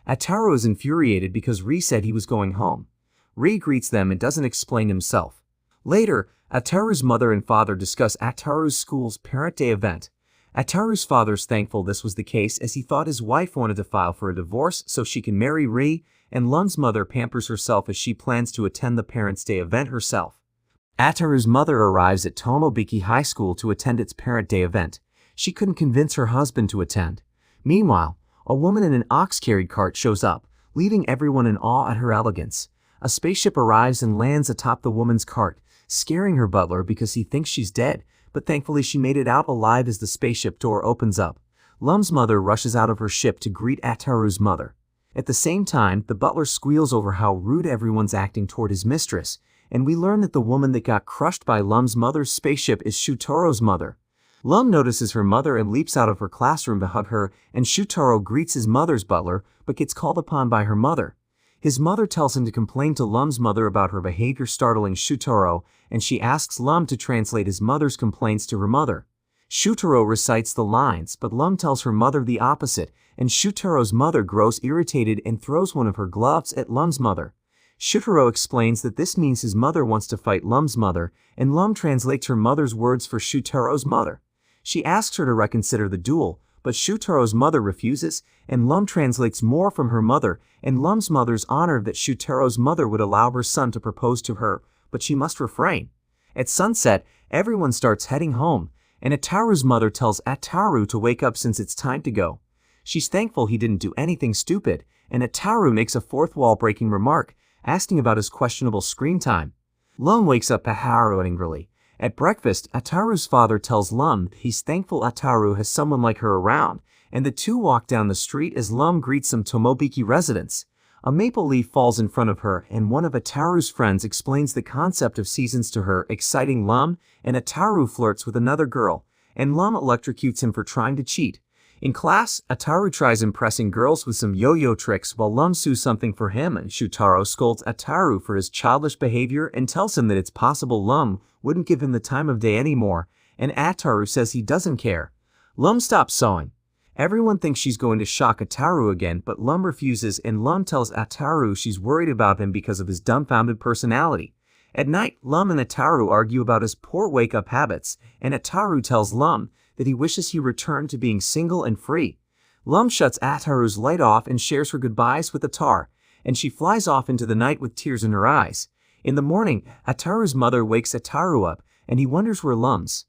Ataru is infuriated because Ri said he was going home. Ri greets them and doesn't explain himself. Later, Ataru's mother and father discuss Ataru's school's Parent Day event. Ataru's father's thankful this was the case as he thought his wife wanted to file for a divorce so she can marry Ri, and Lum's mother pampers herself as she plans to attend the Parents' Day event herself. Ataru's mother arrives at Tomobiki High School to attend its Parent Day event. She couldn't convince her husband to attend. Meanwhile, a woman in an ox-carried cart shows up, leaving everyone in awe at her elegance. A spaceship arrives and lands atop the woman's cart, scaring her butler because he thinks she's dead, but thankfully she made it out alive as the spaceship door opens up. Lum's mother rushes out of her ship to greet Ataru's mother. At the same time, the butler squeals over how rude everyone's acting toward his mistress, and we learn that the woman that got crushed by Lum's mother's spaceship is Shutaro's mother. Lum notices her mother and leaps out of her classroom to hug her, and Shutaro greets his mother's butler, but gets called upon by her mother. His mother tells him to complain to Lum's mother about her behavior, startling Shutaro, and she asks Lum to translate his mother's complaints to her mother. Shutaro recites the lines, but Lum tells her mother the opposite, and Shutaro's mother grows irritated and throws one of her gloves at Lum's mother. Shutaro explains that this means his mother wants to fight Lum's mother, and Lum translates her mother's words for Shutaro's mother. She asks her to reconsider the duel, but Shutaro's mother refuses, and Lum translates more from her mother, and Lum's mother's honored that Shutaro's mother would allow her son to propose to her, but she must refrain. At sunset, everyone starts heading home, and Ataru's mother tells Ataru to wake up since it's time to go. She's thankful he didn't do anything stupid, and Ataru makes a fourth wall-breaking remark, asking about his questionable screen time. Lum wakes up Ataru angrily. At breakfast, Ataru's father tells Lum he's thankful Ataru has someone like her around, and the two walk down the street as Lum greets some Tomobiki residents. A maple leaf falls in front of her, and one of Ataru's friends explains the concept of seasons to her, exciting Lum, and Ataru flirts with another girl, and Lum electrocutes him for trying to cheat. In class, Ataru tries impressing girls with some yo-yo tricks while Lum sues something for him, and Shutaro scolds Ataru for his childish behavior and tells him that it's possible Lum wouldn't give him the time of day anymore, and Ataru says he doesn't care. Lum stops sewing. Everyone thinks she's going to shock Ataru again, but Lum refuses, and Lum tells Ataru she's worried about him because of his dumbfounded personality. At night, Lum and Ataru argue about his poor wake-up habits, and Ataru tells Lum that he wishes he returned to being single and free. Lum shuts Ataru's light off and shares her goodbyes with Atar, and she flies off into the night with tears in her eyes. In the morning, Ataru's mother wakes Ataru up, and he wonders where Lum's.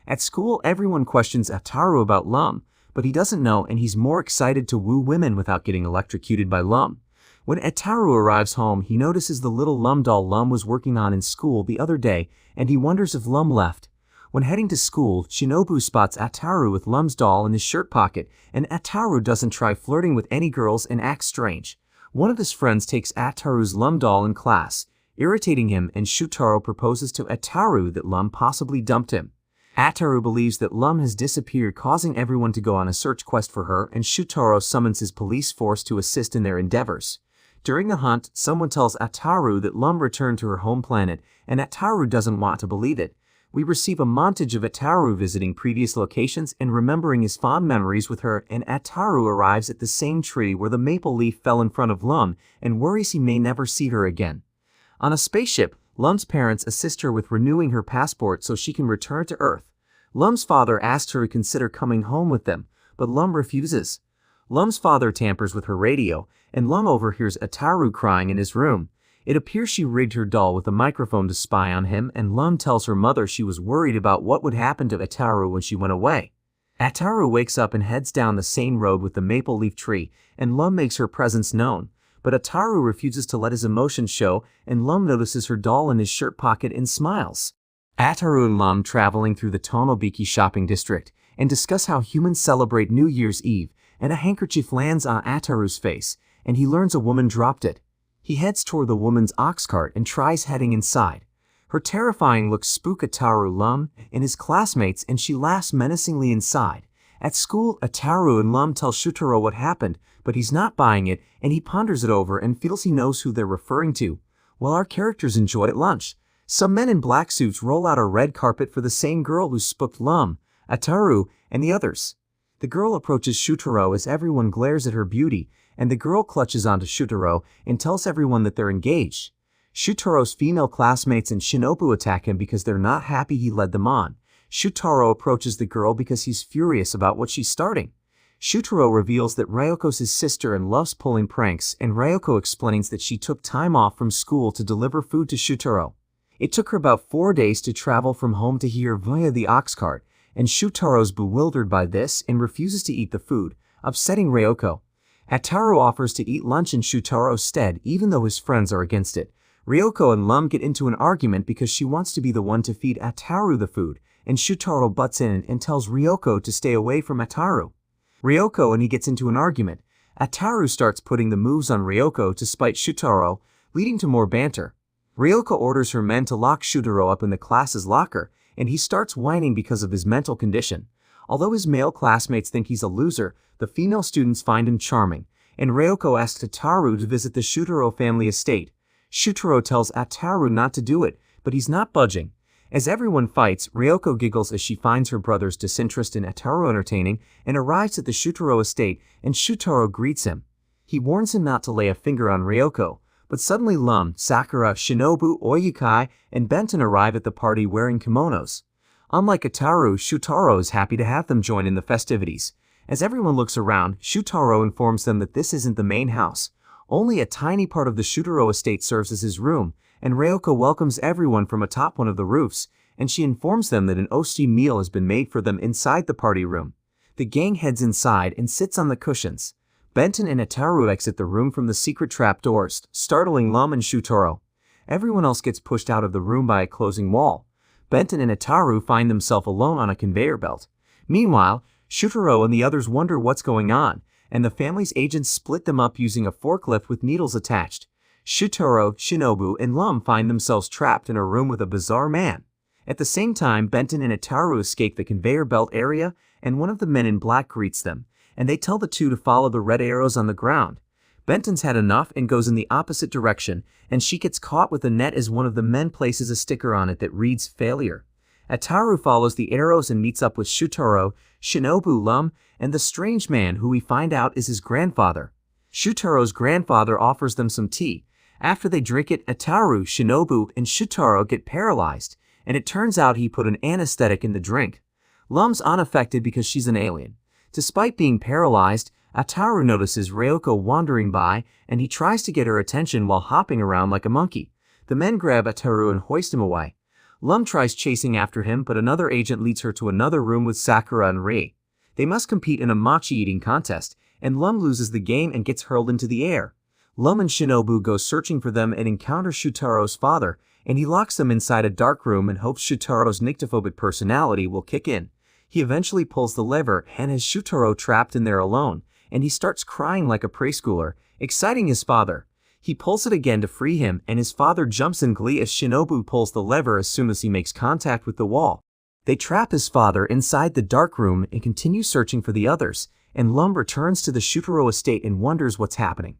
At school, everyone questions Ataru about Lum, but he doesn't know and he's more excited to woo women without getting electrocuted by Lum. When Ataru arrives home, he notices the little Lum doll Lum was working on in school the other day, and he wonders if Lum left. When heading to school, Shinobu spots Ataru with Lum's doll in his shirt pocket, and Ataru doesn't try flirting with any girls and acts strange. One of his friends takes Ataru's Lum doll in class, irritating him, and Shutaro proposes to Ataru that Lum possibly dumped him. Ataru believes that Lum has disappeared, causing everyone to go on a search quest for her, and Shutaro summons his police force to assist in their endeavors. During the hunt, someone tells Ataru that Lum returned to her home planet, and Ataru doesn't want to believe it. We receive a montage of Ataru visiting previous locations and remembering his fond memories with her, and Ataru arrives at the same tree where the maple leaf fell in front of Lum and worries he may never see her again. On a spaceship, Lum's parents assist her with renewing her passport so she can return to Earth. Lum's father asks her to consider coming home with them, but Lum refuses. Lum's father tampers with her radio, and Lum overhears Ataru crying in his room. It appears she rigged her doll with a microphone to spy on him, and Lum tells her mother she was worried about what would happen to Ataru when she went away. Ataru wakes up and heads down the same road with the maple leaf tree, and Lum makes her presence known. But Ataru refuses to let his emotions show, and Lum notices her doll in his shirt pocket and smiles. Ataru and Lum traveling through the Tomobiki shopping district and discuss how humans celebrate New Year's Eve, and a handkerchief lands on Ataru's face, and he learns a woman dropped it. He heads toward the woman's ox cart and tries heading inside. Her terrifying looks spook Ataru, Lum, and his classmates, and she laughs menacingly inside. At school, Ataru and Lum tell Shutaro what happened, but he's not buying it, and he ponders it over and feels he knows who they're referring to. While our characters enjoy at lunch, some men in black suits roll out a red carpet for the same girl who spooked Lum, Ataru, and the others. The girl approaches Shutaro as everyone glares at her beauty, and the girl clutches onto Shutaro and tells everyone that they're engaged. Shutaro's female classmates and Shinobu attack him because they're not happy he led them on. Shutaro approaches the girl because he's furious about what she's starting. Shutaro reveals that Ryoko's his sister and loves pulling pranks, and Ryoko explains that she took time off from school to deliver food to Shutaro. It took her about 4 days to travel from home to here via the ox cart, and Shutaro's bewildered by this and refuses to eat the food, upsetting Ryoko. Ataru offers to eat lunch in Shutaro's stead even though his friends are against it. Ryoko and Lum get into an argument because she wants to be the one to feed Ataru the food, and Shutaro butts in and tells Ryoko to stay away from Ataru. Ryoko and he gets into an argument. Ataru starts putting the moves on Ryoko to spite Shutaro, leading to more banter. Ryoko orders her men to lock Shutaro up in the class's locker, and he starts whining because of his mental condition. Although his male classmates think he's a loser, the female students find him charming, and Ryoko asks Ataru to visit the Shutaro family estate. Shutaro tells Ataru not to do it, but he's not budging. As everyone fights, Ryoko giggles as she finds her brother's disinterest in Ataru entertaining and arrives at the Shutaro estate, and Shutaro greets him. He warns him not to lay a finger on Ryoko, but suddenly Lum, Sakura, Shinobu, Oyukai, and Benton arrive at the party wearing kimonos. Unlike Ataru, Shutaro is happy to have them join in the festivities. As everyone looks around, Shutaro informs them that this isn't the main house. Only a tiny part of the Shutaro estate serves as his room, and Ryoko welcomes everyone from atop one of the roofs, and she informs them that an oshi meal has been made for them inside the party room. The gang heads inside and sits on the cushions. Benton and Ataru exit the room from the secret trapdoors, startling Lum and Shutaro. Everyone else gets pushed out of the room by a closing wall. Benton and Ataru find themselves alone on a conveyor belt. Meanwhile, Shutaro and the others wonder what's going on, and the family's agents split them up using a forklift with needles attached. Shutaro, Shinobu, and Lum find themselves trapped in a room with a bizarre man. At the same time, Benton and Ataru escape the conveyor belt area, and one of the men in black greets them, and they tell the two to follow the red arrows on the ground. Benton's had enough and goes in the opposite direction, and she gets caught with a net as one of the men places a sticker on it that reads failure. Ataru follows the arrows and meets up with Shutaro, Shinobu, Lum, and the strange man who we find out is his grandfather. Shutaro's grandfather offers them some tea. After they drink it, Ataru, Shinobu, and Shutaro get paralyzed, and it turns out he put an anesthetic in the drink. Lum's unaffected because she's an alien. Despite being paralyzed, Ataru notices Ryoko wandering by, and he tries to get her attention while hopping around like a monkey. The men grab Ataru and hoist him away. Lum tries chasing after him, but another agent leads her to another room with Sakura and Rie. They must compete in a mochi eating contest, and Lum loses the game and gets hurled into the air. Lum and Shinobu go searching for them and encounter Shutaro's father, and he locks them inside a dark room and hopes Shutaro's nyctophobic personality will kick in. He eventually pulls the lever and has Shutaro trapped in there alone, and he starts crying like a preschooler, exciting his father. He pulls it again to free him, and his father jumps in glee as Shinobu pulls the lever as soon as he makes contact with the wall. They trap his father inside the dark room and continue searching for the others, and Lum returns to the Shutaro estate and wonders what's happening.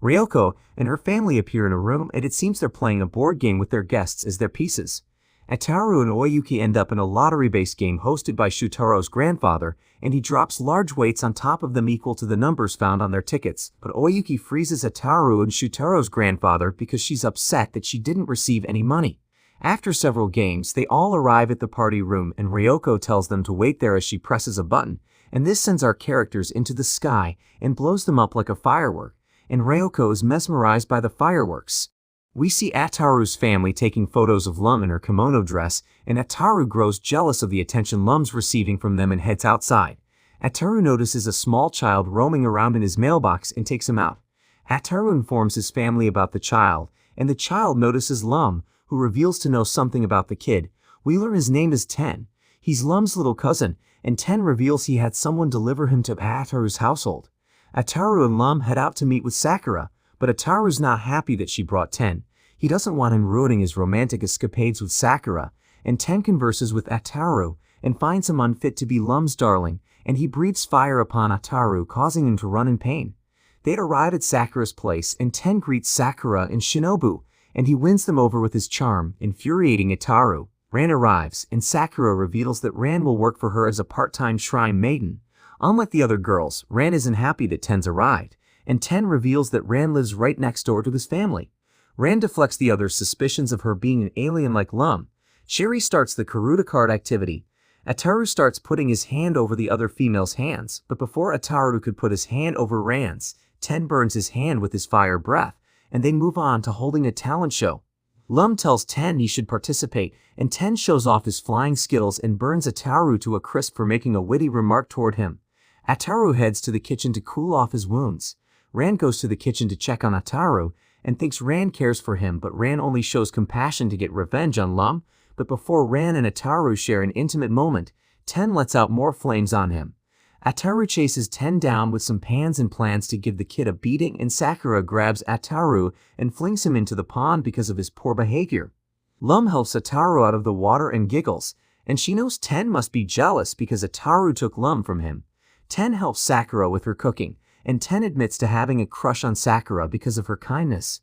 Ryoko and her family appear in a room, and it seems they're playing a board game with their guests as their pieces. Ataru and Oyuki end up in a lottery-based game hosted by Shutaro's grandfather, and he drops large weights on top of them equal to the numbers found on their tickets, but Oyuki freezes Ataru and Shutaro's grandfather because she's upset that she didn't receive any money. After several games, they all arrive at the party room, and Ryoko tells them to wait there as she presses a button, and this sends our characters into the sky and blows them up like a firework, and Ryoko is mesmerized by the fireworks. We see Ataru's family taking photos of Lum in her kimono dress, and Ataru grows jealous of the attention Lum's receiving from them and heads outside. Ataru notices a small child roaming around in his mailbox and takes him out. Ataru informs his family about the child, and the child notices Lum, who reveals to know something about the kid. We learn his name is Ten. He's Lum's little cousin, and Ten reveals he had someone deliver him to Ataru's household. Ataru and Lum head out to meet with Sakura, but Ataru's not happy that she brought Ten. He doesn't want him ruining his romantic escapades with Sakura, and Ten converses with Ataru and finds him unfit to be Lum's darling, and he breathes fire upon Ataru, causing him to run in pain. They'd arrived at Sakura's place, and Ten greets Sakura and Shinobu, and he wins them over with his charm, infuriating Ataru. Ran arrives, and Sakura reveals that Ran will work for her as a part-time shrine maiden. Unlike the other girls, Ran isn't happy that Ten's arrived, and Ten reveals that Ran lives right next door to his family. Ran deflects the others' suspicions of her being an alien like Lum. Sherry starts the Karuta card activity. Ataru starts putting his hand over the other female's hands, but before Ataru could put his hand over Ran's, Ten burns his hand with his fire breath, and they move on to holding a talent show. Lum tells Ten he should participate, and Ten shows off his flying skills and burns Ataru to a crisp for making a witty remark toward him. Ataru heads to the kitchen to cool off his wounds. Ran goes to the kitchen to check on Ataru, and thinks Ran cares for him, but Ran only shows compassion to get revenge on Lum. But before Ran and Ataru share an intimate moment, Ten lets out more flames on him. Ataru chases Ten down with some pans and plans to give the kid a beating, and Sakura grabs Ataru and flings him into the pond because of his poor behavior. Lum helps Ataru out of the water and giggles, and she knows Ten must be jealous because Ataru took Lum from him. Ten helps Sakura with her cooking, and Ten admits to having a crush on Sakura because of her kindness.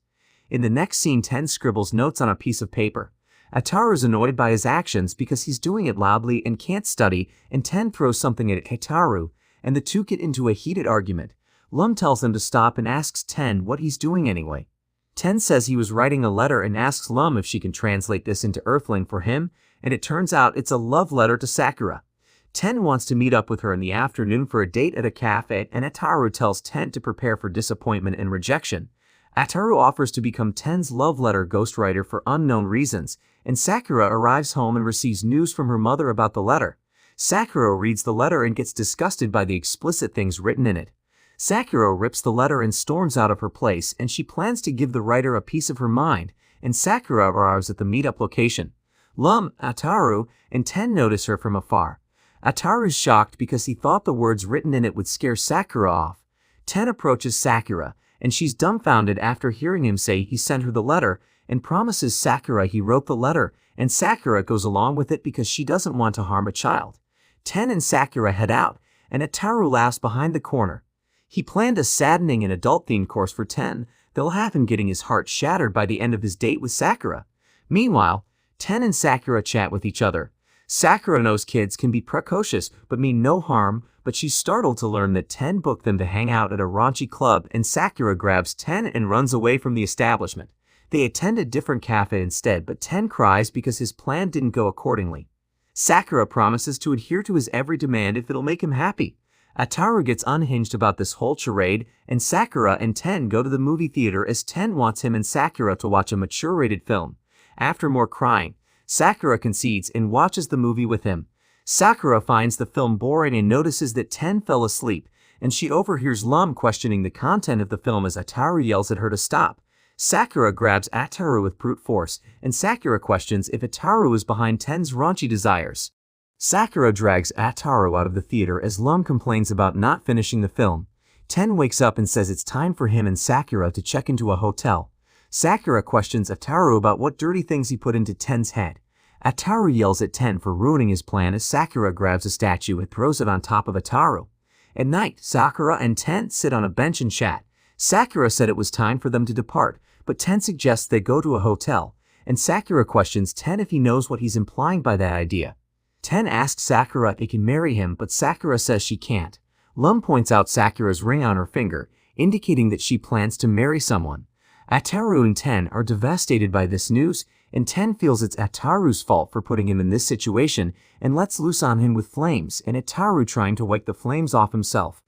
In the next scene, Ten scribbles notes on a piece of paper. Ataru is annoyed by his actions because he's doing it loudly and can't study, and Ten throws something at Ataru, and the two get into a heated argument. Lum tells them to stop and asks Ten what he's doing anyway. Ten says he was writing a letter and asks Lum if she can translate this into Earthling for him, and it turns out it's a love letter to Sakura. Ten wants to meet up with her in the afternoon for a date at a cafe, and Ataru tells Ten to prepare for disappointment and rejection. Ataru offers to become Ten's love letter ghostwriter for unknown reasons, and Sakura arrives home and receives news from her mother about the letter. Sakura reads the letter and gets disgusted by the explicit things written in it. Sakura rips the letter and storms out of her place, and she plans to give the writer a piece of her mind, and Sakura arrives at the meetup location. Lum, Ataru, and Ten notice her from afar. Ataru is shocked because he thought the words written in it would scare Sakura off. Ten approaches Sakura, and she's dumbfounded after hearing him say he sent her the letter, and promises Sakura he wrote the letter, and Sakura goes along with it because she doesn't want to harm a child. Ten and Sakura head out, and Ataru laughs behind the corner. He planned a saddening and adult-themed course for Ten. They'll have him getting his heart shattered by the end of his date with Sakura. Meanwhile, Ten and Sakura chat with each other. Sakura knows kids can be precocious but mean no harm, but she's startled to learn that Ten booked them to hang out at a raunchy club, and Sakura grabs Ten and runs away from the establishment. They attend a different cafe instead, but Ten cries because his plan didn't go accordingly. Sakura promises to adhere to his every demand if it'll make him happy. Ataru gets unhinged about this whole charade, and Sakura and Ten go to the movie theater as Ten wants him and Sakura to watch a mature-rated film. After more crying, Sakura concedes and watches the movie with him. Sakura finds the film boring and notices that Ten fell asleep, and she overhears Lum questioning the content of the film as Ataru yells at her to stop. Sakura grabs Ataru with brute force, and Sakura questions if Ataru is behind Ten's raunchy desires. Sakura drags Ataru out of the theater as Lum complains about not finishing the film. Ten wakes up and says it's time for him and Sakura to check into a hotel. Sakura questions Ataru about what dirty things he put into Ten's head. Ataru yells at Ten for ruining his plan as Sakura grabs a statue and throws it on top of Ataru. At night, Sakura and Ten sit on a bench and chat. Sakura said it was time for them to depart, but Ten suggests they go to a hotel, and Sakura questions Ten if he knows what he's implying by that idea. Ten asks Sakura if he can marry him, but Sakura says she can't. Lum points out Sakura's ring on her finger, indicating that she plans to marry someone. Ataru and Ten are devastated by this news, and Ten feels it's Ataru's fault for putting him in this situation and lets loose on him with flames, and Ataru trying to wipe the flames off himself.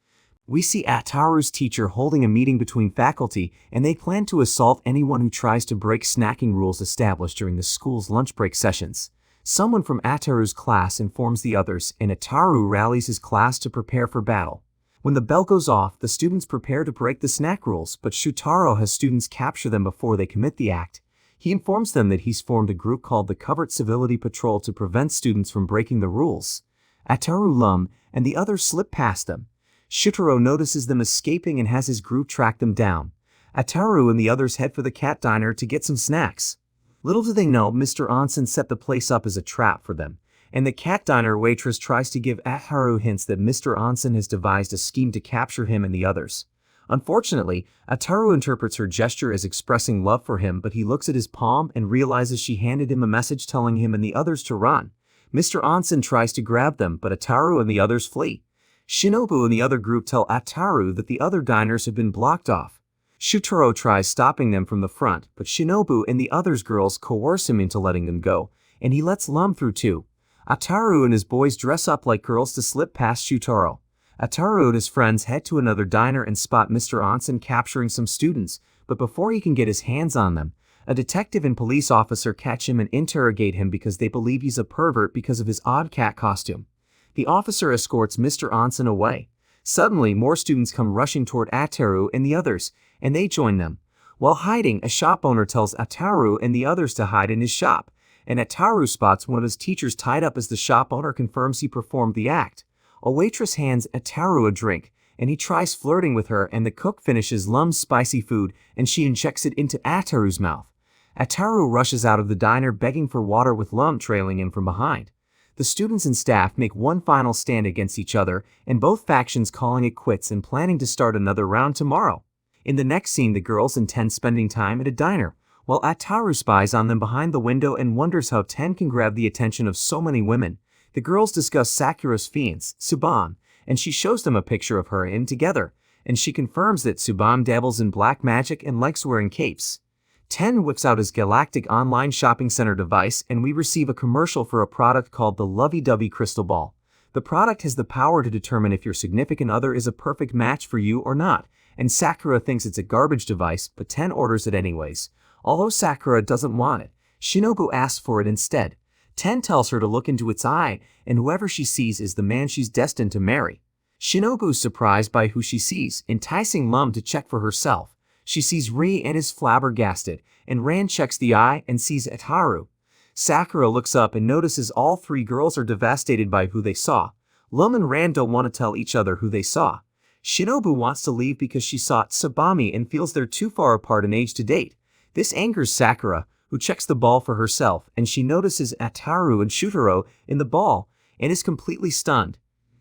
We see Ataru's teacher holding a meeting between faculty, and they plan to assault anyone who tries to break snacking rules established during the school's lunch break sessions. Someone from Ataru's class informs the others, and Ataru rallies his class to prepare for battle. When the bell goes off, the students prepare to break the snack rules, but Shutaro has students capture them before they commit the act. He informs them that he's formed a group called the Covert Civility Patrol to prevent students from breaking the rules. Ataru, Lum, and the others slip past them. Shutaro notices them escaping and has his group track them down. Ataru and the others head for the cat diner to get some snacks. Little do they know, Mr. Onsen set the place up as a trap for them, and the cat diner waitress tries to give Ataru hints that Mr. Onsen has devised a scheme to capture him and the others. Unfortunately, Ataru interprets her gesture as expressing love for him, but he looks at his palm and realizes she handed him a message telling him and the others to run. Mr. Onsen tries to grab them, but Ataru and the others flee. Shinobu and the other group tell Ataru that the other diners have been blocked off. Shutaro tries stopping them from the front, but Shinobu and the others' girls coerce him into letting them go, and he lets Lum through too. Ataru and his boys dress up like girls to slip past Shutaro. Ataru and his friends head to another diner and spot Mr. Onsen capturing some students, but before he can get his hands on them, a detective and police officer catch him and interrogate him because they believe he's a pervert because of his odd cat costume. The officer escorts Mr. Onsen away. Suddenly, more students come rushing toward Ataru and the others, and they join them. While hiding, a shop owner tells Ataru and the others to hide in his shop, and Ataru spots one of his teachers tied up as the shop owner confirms he performed the act. A waitress hands Ataru a drink, and he tries flirting with her, and the cook finishes Lum's spicy food, and she injects it into Ataru's mouth. Ataru rushes out of the diner begging for water with Lum trailing him from behind. The students and staff make one final stand against each other, and both factions calling it quits and planning to start another round tomorrow. In the next scene, the girls and Ten spending time at a diner, while Ataru spies on them behind the window and wonders how Ten can grab the attention of so many women. The girls discuss Sakura's fiance, Tsubame, and she shows them a picture of her and together, and she confirms that Tsubame dabbles in black magic and likes wearing capes. Ten whips out his Galactic Online Shopping Center device, and we receive a commercial for a product called the Lovey-Dovey Crystal Ball. The product has the power to determine if your significant other is a perfect match for you or not, and Sakura thinks it's a garbage device, but Ten orders it anyways. Although Sakura doesn't want it, Shinobu asks for it instead. Ten tells her to look into its eye, and whoever she sees is the man she's destined to marry. Shinobu's surprised by who she sees, enticing Lum to check for herself. She sees Ri and is flabbergasted, and Ran checks the eye and sees Ataru. Sakura looks up and notices all three girls are devastated by who they saw. Lum and Ran don't want to tell each other who they saw. Shinobu wants to leave because she saw Tsubame and feels they're too far apart in age to date. This angers Sakura, who checks the ball for herself, and she notices Ataru and Shutaro in the ball and is completely stunned.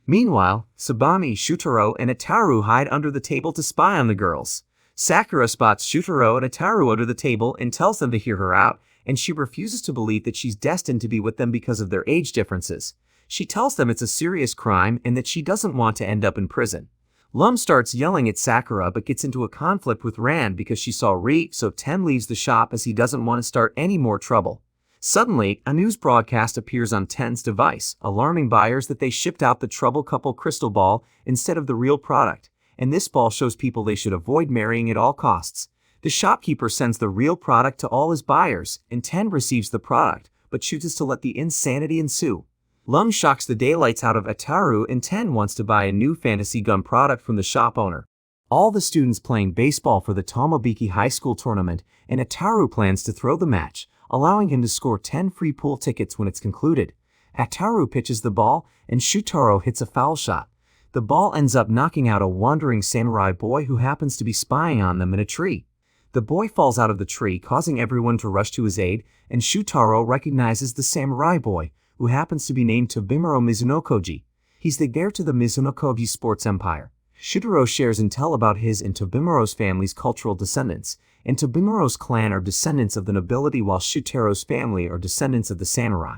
Meanwhile, Tsubame, Shutaro, and Ataru hide under the table to spy on the girls. Sakura spots Shutaro and Ataru under the table and tells them to hear her out, and she refuses to believe that she's destined to be with them because of their age differences. She tells them it's a serious crime and that she doesn't want to end up in prison. Lum starts yelling at Sakura but gets into a conflict with Ran because she saw Ri, so Ten leaves the shop as he doesn't want to start any more trouble. Suddenly, a news broadcast appears on Ten's device, alarming buyers that they shipped out the Trouble Couple crystal ball instead of the real product, and this ball shows people they should avoid marrying at all costs. The shopkeeper sends the real product to all his buyers, and Ten receives the product, but chooses to let the insanity ensue. Lum shocks the daylights out of Ataru and Ten wants to buy a new fantasy gun product from the shop owner. All the students playing baseball for the Tomobiki High School tournament, and Ataru plans to throw the match, allowing him to score 10 free pool tickets when it's concluded. Ataru pitches the ball, and Shutaro hits a foul shot. The ball ends up knocking out a wandering samurai boy who happens to be spying on them in a tree. The boy falls out of the tree, causing everyone to rush to his aid, and Shutaro recognizes the samurai boy, who happens to be named Tobimuro Mizunokoji. He's the heir to the Mizunokoji sports empire. Shutaro shares intel about his and Tobimuro's family's cultural descendants, and Tobimuro's clan are descendants of the nobility while Shutaro's family are descendants of the samurai.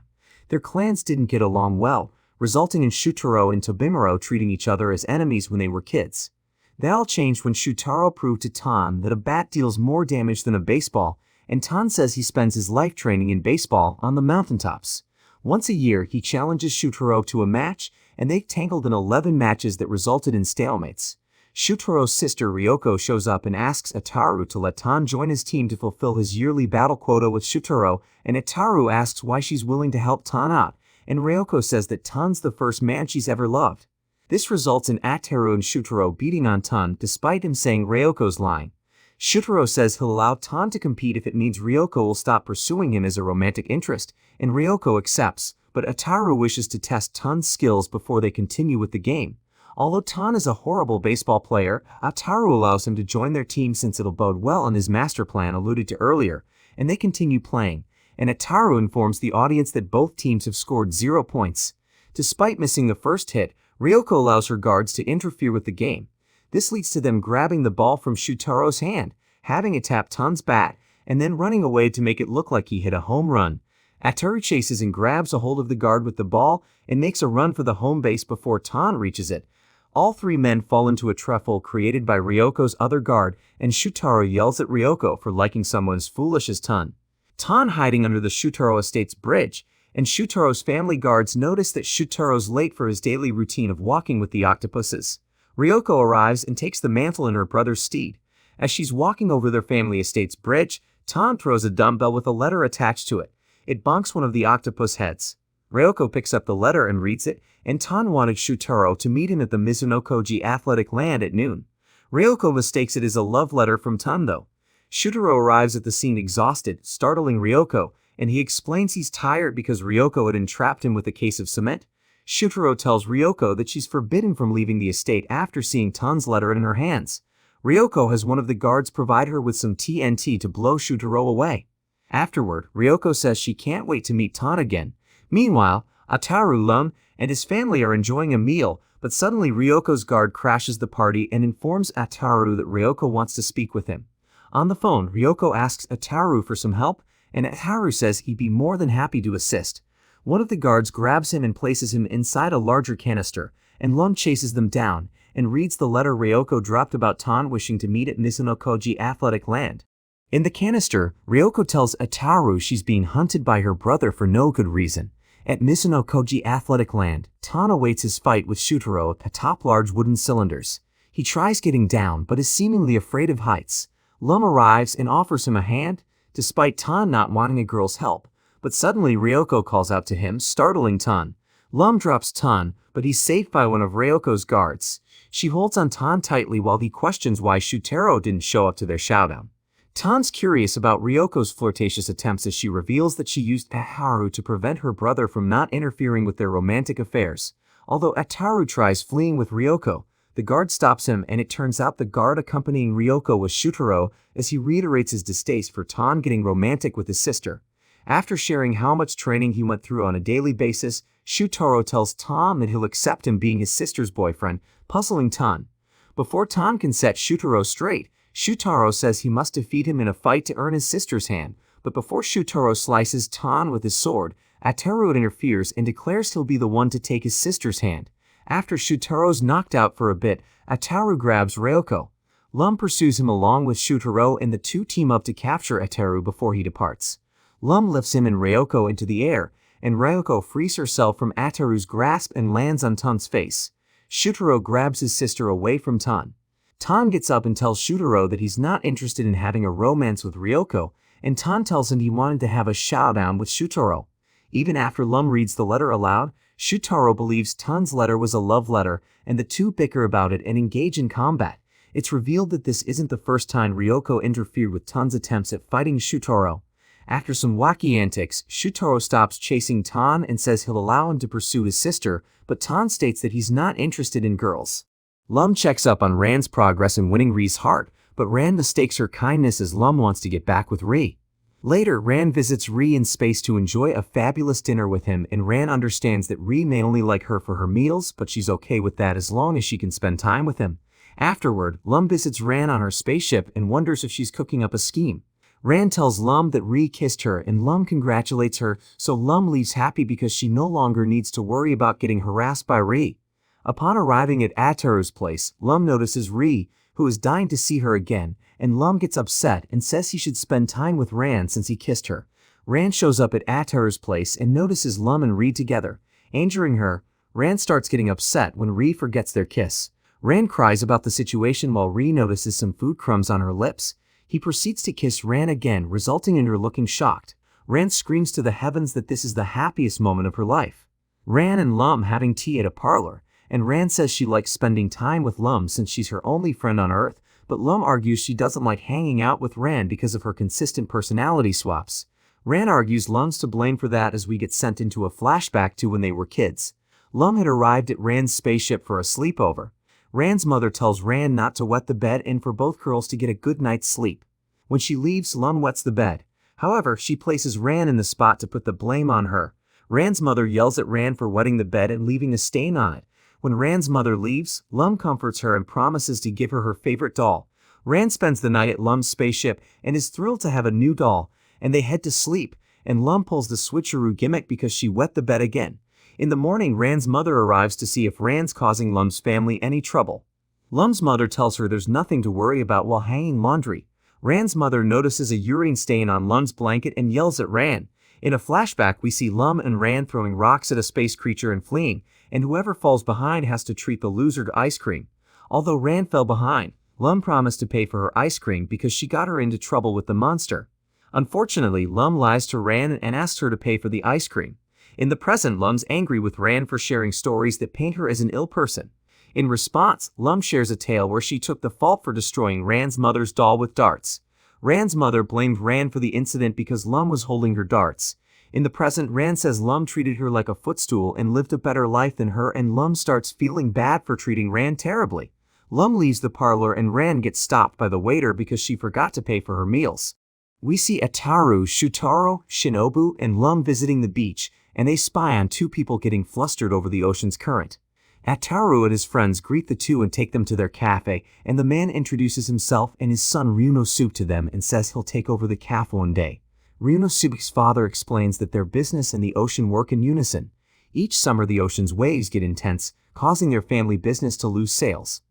Their clans didn't get along well, resulting in Shutaro and Tobimuro treating each other as enemies when they were kids. That all changed when Shutaro proved to Tan that a bat deals more damage than a baseball, and Tan says he spends his life training in baseball on the mountaintops. Once a year, he challenges Shutaro to a match, and they tangled in 11 matches that resulted in stalemates. Shutaro's sister Ryoko shows up and asks Ataru to let Tan join his team to fulfill his yearly battle quota with Shutaro, and Ataru asks why she's willing to help Tan out, and Ryoko says that Tan's the first man she's ever loved. This results in Ataru and Shutaro beating on Tan despite him saying Ryoko's lying. Shutaro says he'll allow Tan to compete if it means Ryoko will stop pursuing him as a romantic interest, and Ryoko accepts, but Ataru wishes to test Tan's skills before they continue with the game. Although Tan is a horrible baseball player, Ataru allows him to join their team since it'll bode well on his master plan alluded to earlier, and they continue playing, and Ataru informs the audience that both teams have scored 0 points. Despite missing the first hit, Ryoko allows her guards to interfere with the game. This leads to them grabbing the ball from Shutaro's hand, having it tap Tan's bat, and then running away to make it look like he hit a home run. Ataru chases and grabs a hold of the guard with the ball and makes a run for the home base before Tan reaches it. All 3 men fall into a trefoil created by Ryoko's other guard, and Shutaro yells at Ryoko for liking someone as foolish as Tan. Tan hiding under the Shutaro estate's bridge, and Shutaro's family guards notice that Shutaro's late for his daily routine of walking with the octopuses. Ryoko arrives and takes the mantle in her brother's steed. As she's walking over their family estate's bridge, Tan throws a dumbbell with a letter attached to it. It bonks one of the octopus heads. Ryoko picks up the letter and reads it, and Tan wanted Shutaro to meet him at the Mizunokoji Athletic Land at noon. Ryoko mistakes it as a love letter from Tan though. Shutaro arrives at the scene exhausted, startling Ryoko, and he explains he's tired because Ryoko had entrapped him with a case of cement. Shutaro tells Ryoko that she's forbidden from leaving the estate after seeing Tan's letter in her hands. Ryoko has one of the guards provide her with some TNT to blow Shutaro away. Afterward, Ryoko says she can't wait to meet Tan again. Meanwhile, Ataru, Lum, and his family are enjoying a meal, but suddenly Ryoko's guard crashes the party and informs Ataru that Ryoko wants to speak with him. On the phone, Ryoko asks Ataru for some help, and Ataru says he'd be more than happy to assist. One of the guards grabs him and places him inside a larger canister, and Lum chases them down and reads the letter Ryoko dropped about Tan wishing to meet at Mizunokoji Athletic Land. In the canister, Ryoko tells Ataru she's being hunted by her brother for no good reason. At Mizunokoji Athletic Land, Tan awaits his fight with Shutaro atop large wooden cylinders. He tries getting down but is seemingly afraid of heights. Lum arrives and offers him a hand, despite Tan not wanting a girl's help. But suddenly Ryoko calls out to him, startling Tan. Lum drops Tan, but he's saved by one of Ryoko's guards. She holds on Tan tightly while he questions why Shutaro didn't show up to their showdown. Tan's curious about Ryoko's flirtatious attempts as she reveals that she used Ataru to prevent her brother from not interfering with their romantic affairs. Although Ataru tries fleeing with Ryoko, the guard stops him, and it turns out the guard accompanying Ryoko was Shutaro as he reiterates his distaste for Tan getting romantic with his sister. After sharing how much training he went through on a daily basis, Shutaro tells Tan that he'll accept him being his sister's boyfriend, puzzling Tan. Before Tan can set Shutaro straight, Shutaro says he must defeat him in a fight to earn his sister's hand, but before Shutaro slices Tan with his sword, Ataru interferes and declares he'll be the one to take his sister's hand. After Shutaro's knocked out for a bit, Ataru grabs Ryoko. Lum pursues him along with Shutaro, and the two team up to capture Ataru before he departs. Lum lifts him and Ryoko into the air, and Ryoko frees herself from Ataru's grasp and lands on Tan's face. Shutaro grabs his sister away from Tan. Tan gets up and tells Shutaro that he's not interested in having a romance with Ryoko, and Tan tells him he wanted to have a showdown with Shutaro. Even after Lum reads the letter aloud, Shutaro believes Tan's letter was a love letter, and the two bicker about it and engage in combat. It's revealed that this isn't the first time Ryoko interfered with Tan's attempts at fighting Shutaro. After some wacky antics, Shutaro stops chasing Tan and says he'll allow him to pursue his sister, but Tan states that he's not interested in girls. Lum checks up on Ran's progress in winning Ri's heart, but Ran mistakes her kindness as Lum wants to get back with Ri. Later, Ran visits Ri in space to enjoy a fabulous dinner with him, and Ran understands that Ri may only like her for her meals, but she's okay with that as long as she can spend time with him. Afterward, Lum visits Ran on her spaceship and wonders if she's cooking up a scheme. Ran tells Lum that Ri kissed her, and Lum congratulates her, so Lum leaves happy because she no longer needs to worry about getting harassed by Ri. Upon arriving at Ataru's place, Lum notices Ri, who is dying to see her again, and Lum gets upset and says he should spend time with Ran since he kissed her. Ran shows up at Ataru's place and notices Lum and Ri together. Angering her, Ran starts getting upset when Ri forgets their kiss. Ran cries about the situation while Ri notices some food crumbs on her lips. He proceeds to kiss Ran again, resulting in her looking shocked. Ran screams to the heavens that this is the happiest moment of her life. Ran and Lum having tea at a parlor, and Ran says she likes spending time with Lum since she's her only friend on Earth, but Lum argues she doesn't like hanging out with Ran because of her consistent personality swaps. Ran argues Lum's to blame for that as we get sent into a flashback to when they were kids. Lum had arrived at Ran's spaceship for a sleepover. Ran's mother tells Ran not to wet the bed and for both girls to get a good night's sleep. When she leaves, Lum wets the bed. However, she places Ran in the spot to put the blame on her. Ran's mother yells at Ran for wetting the bed and leaving a stain on it. When Ran's mother leaves, Lum comforts her and promises to give her her favorite doll. Ran spends the night at Lum's spaceship and is thrilled to have a new doll, and they head to sleep, and Lum pulls the switcheroo gimmick because she wet the bed again. In the morning, Ran's mother arrives to see if Ran's causing Lum's family any trouble. Lum's mother tells her there's nothing to worry about while hanging laundry. Ran's mother notices a urine stain on Lum's blanket and yells at Ran. In a flashback, we see Lum and Ran throwing rocks at a space creature and fleeing, and whoever falls behind has to treat the loser to ice cream. Although Ran fell behind, Lum promised to pay for her ice cream because she got her into trouble with the monster. Unfortunately, Lum lies to Ran and asks her to pay for the ice cream. In the present, Lum's angry with Ran for sharing stories that paint her as an ill person. In response, Lum shares a tale where she took the fault for destroying Ran's mother's doll with darts. Ran's mother blamed Ran for the incident because Lum was holding her darts. In the present, Ran says Lum treated her like a footstool and lived a better life than her, and Lum starts feeling bad for treating Ran terribly. Lum leaves the parlor and Ran gets stopped by the waiter because she forgot to pay for her meals. We see Ataru, Shutaro, Shinobu, and Lum visiting the beach, and they spy on two people getting flustered over the ocean's current. Ataru and his friends greet the two and take them to their cafe, and the man introduces himself and his son Ryunosuke to them and says he'll take over the cafe one day. Ryunosuke's father explains that their business and the ocean work in unison. Each summer the ocean's waves get intense, causing their family business to lose sales.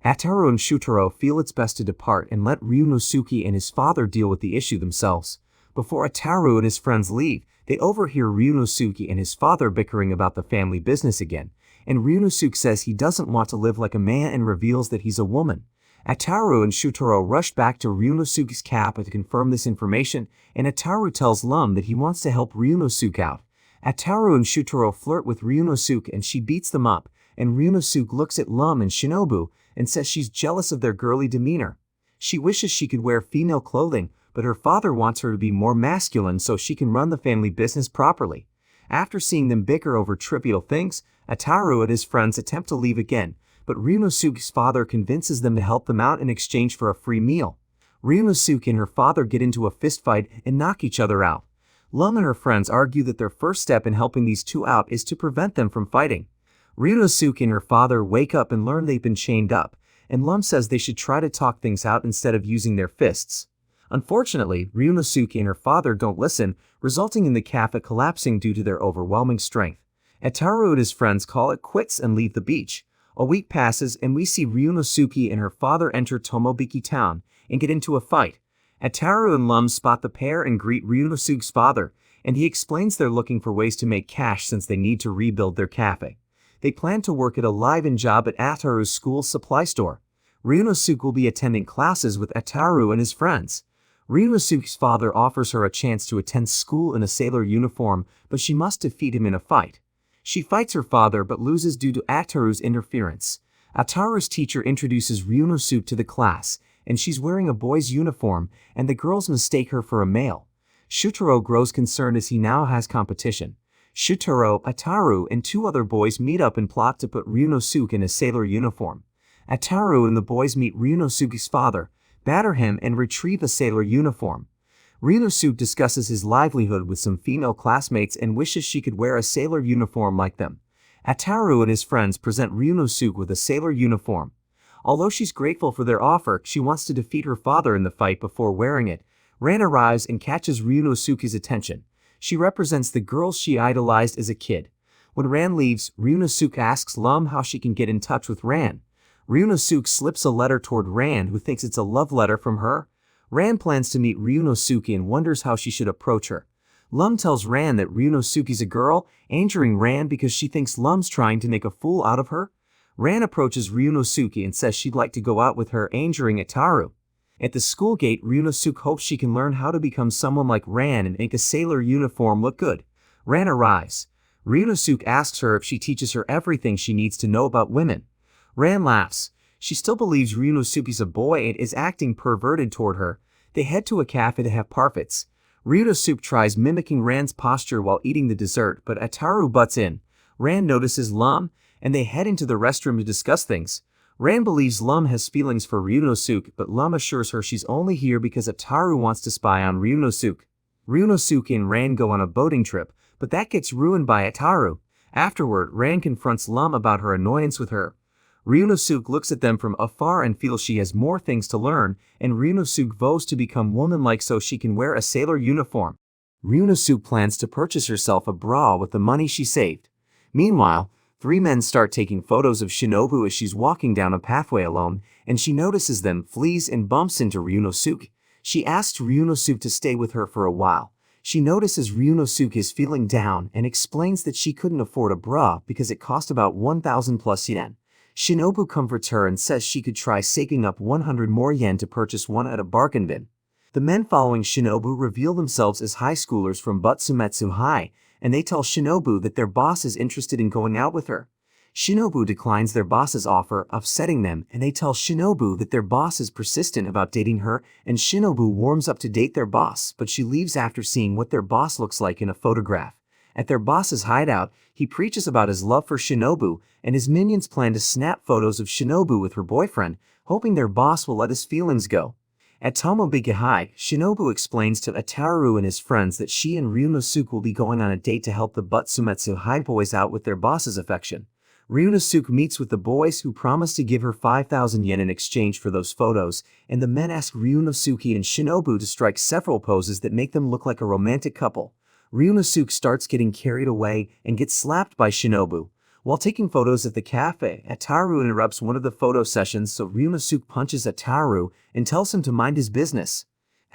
Ataru and Shutaro feel it's best to depart and let Ryunosuke and his father deal with the issue themselves. Before Ataru and his friends leave, they overhear Ryunosuke and his father bickering about the family business again, and Ryunosuke says he doesn't want to live like a man and reveals that he's a woman. Ataru and Shutaro rush back to Ryunosuke's kappa to confirm this information, and Ataru tells Lum that he wants to help Ryunosuke out. Ataru and Shutaro flirt with Ryunosuke and she beats them up, and Ryunosuke looks at Lum and Shinobu and says she's jealous of their girly demeanor. She wishes she could wear female clothing, but her father wants her to be more masculine so she can run the family business properly. After seeing them bicker over trivial things, Ataru and his friends attempt to leave again, but Ryunosuke's father convinces them to help them out in exchange for a free meal. Ryunosuke and her father get into a fistfight and knock each other out. Lum and her friends argue that their first step in helping these two out is to prevent them from fighting. Ryunosuke and her father wake up and learn they've been chained up, and Lum says they should try to talk things out instead of using their fists. Unfortunately, Ryunosuke and her father don't listen, resulting in the cafe collapsing due to their overwhelming strength. Ataru and his friends call it quits and leave the beach. A week passes and we see Ryunosuke and her father enter Tomobiki town and get into a fight. Ataru and Lum spot the pair and greet Ryunosuke's father, and he explains they're looking for ways to make cash since they need to rebuild their cafe. They plan to work at a live-in job at Ataru's school's supply store. Ryunosuke will be attending classes with Ataru and his friends. Ryunosuke's father offers her a chance to attend school in a sailor uniform, but she must defeat him in a fight. She fights her father but loses due to Ataru's interference. Ataru's teacher introduces Ryunosuke to the class, and she's wearing a boy's uniform, and the girls mistake her for a male. Shutaro grows concerned as he now has competition. Shutaro, Ataru, and two other boys meet up and plot to put Ryunosuke in a sailor uniform. Ataru and the boys meet Ryunosuke's father, batter him, and retrieve a sailor uniform. Ryunosuke discusses his livelihood with some female classmates and wishes she could wear a sailor uniform like them. Ataru and his friends present Ryunosuke with a sailor uniform. Although she's grateful for their offer, she wants to defeat her father in the fight before wearing it. Ran arrives and catches Ryunosuke's attention. She represents the girls she idolized as a kid. When Ran leaves, Ryunosuke asks Lum how she can get in touch with Ran. Ryunosuke slips a letter toward Ran, who thinks it's a love letter from her. Ran plans to meet Ryunosuke and wonders how she should approach her. Lum tells Ran that Ryunosuke's a girl, angering Ran because she thinks Lum's trying to make a fool out of her. Ran approaches Ryunosuke and says she'd like to go out with her, angering Ataru. At the school gate, Ryunosuke hopes she can learn how to become someone like Ran and make a sailor uniform look good. Ran arrives. Ryunosuke asks her if she teaches her everything she needs to know about women. Ran laughs. She still believes Ryunosuke's a boy and is acting perverted toward her. They head to a cafe to have parfaits. Ryunosuke tries mimicking Ran's posture while eating the dessert, but Ataru butts in. Ran notices Lum, and they head into the restroom to discuss things. Ran believes Lum has feelings for Ryunosuke, but Lum assures her she's only here because Ataru wants to spy on Ryunosuke. Ryunosuke and Ran go on a boating trip, but that gets ruined by Ataru. Afterward, Ran confronts Lum about her annoyance with her. Ryunosuke looks at them from afar and feels she has more things to learn, and Ryunosuke vows to become womanlike so she can wear a sailor uniform. Ryunosuke plans to purchase herself a bra with the money she saved. Meanwhile, three men start taking photos of Shinobu as she's walking down a pathway alone, and she notices them, flees, and bumps into Ryunosuke. She asks Ryunosuke to stay with her for a while. She notices Ryunosuke is feeling down and explains that she couldn't afford a bra because it cost about 1,000 plus yen. Shinobu comforts her and says she could try saving up 100 more yen to purchase one at a bargain bin. The men following Shinobu reveal themselves as high schoolers from Butsumetsu High, and they tell Shinobu that their boss is interested in going out with her. Shinobu declines their boss's offer, upsetting them, and they tell Shinobu that their boss is persistent about dating her, and Shinobu warms up to date their boss, but she leaves after seeing what their boss looks like in a photograph. At their boss's hideout, he preaches about his love for Shinobu, and his minions plan to snap photos of Shinobu with her boyfriend, hoping their boss will let his feelings go. At Tomobiki High, Shinobu explains to Ataru and his friends that she and Ryunosuke will be going on a date to help the Butsumetsu High boys out with their boss's affection. Ryunosuke meets with the boys, who promise to give her 5,000 yen in exchange for those photos, and the men ask Ryunosuke and Shinobu to strike several poses that make them look like a romantic couple. Ryunosuke starts getting carried away and gets slapped by Shinobu. While taking photos at the cafe, Ataru interrupts one of the photo sessions, so Ryunosuke punches Ataru and tells him to mind his business.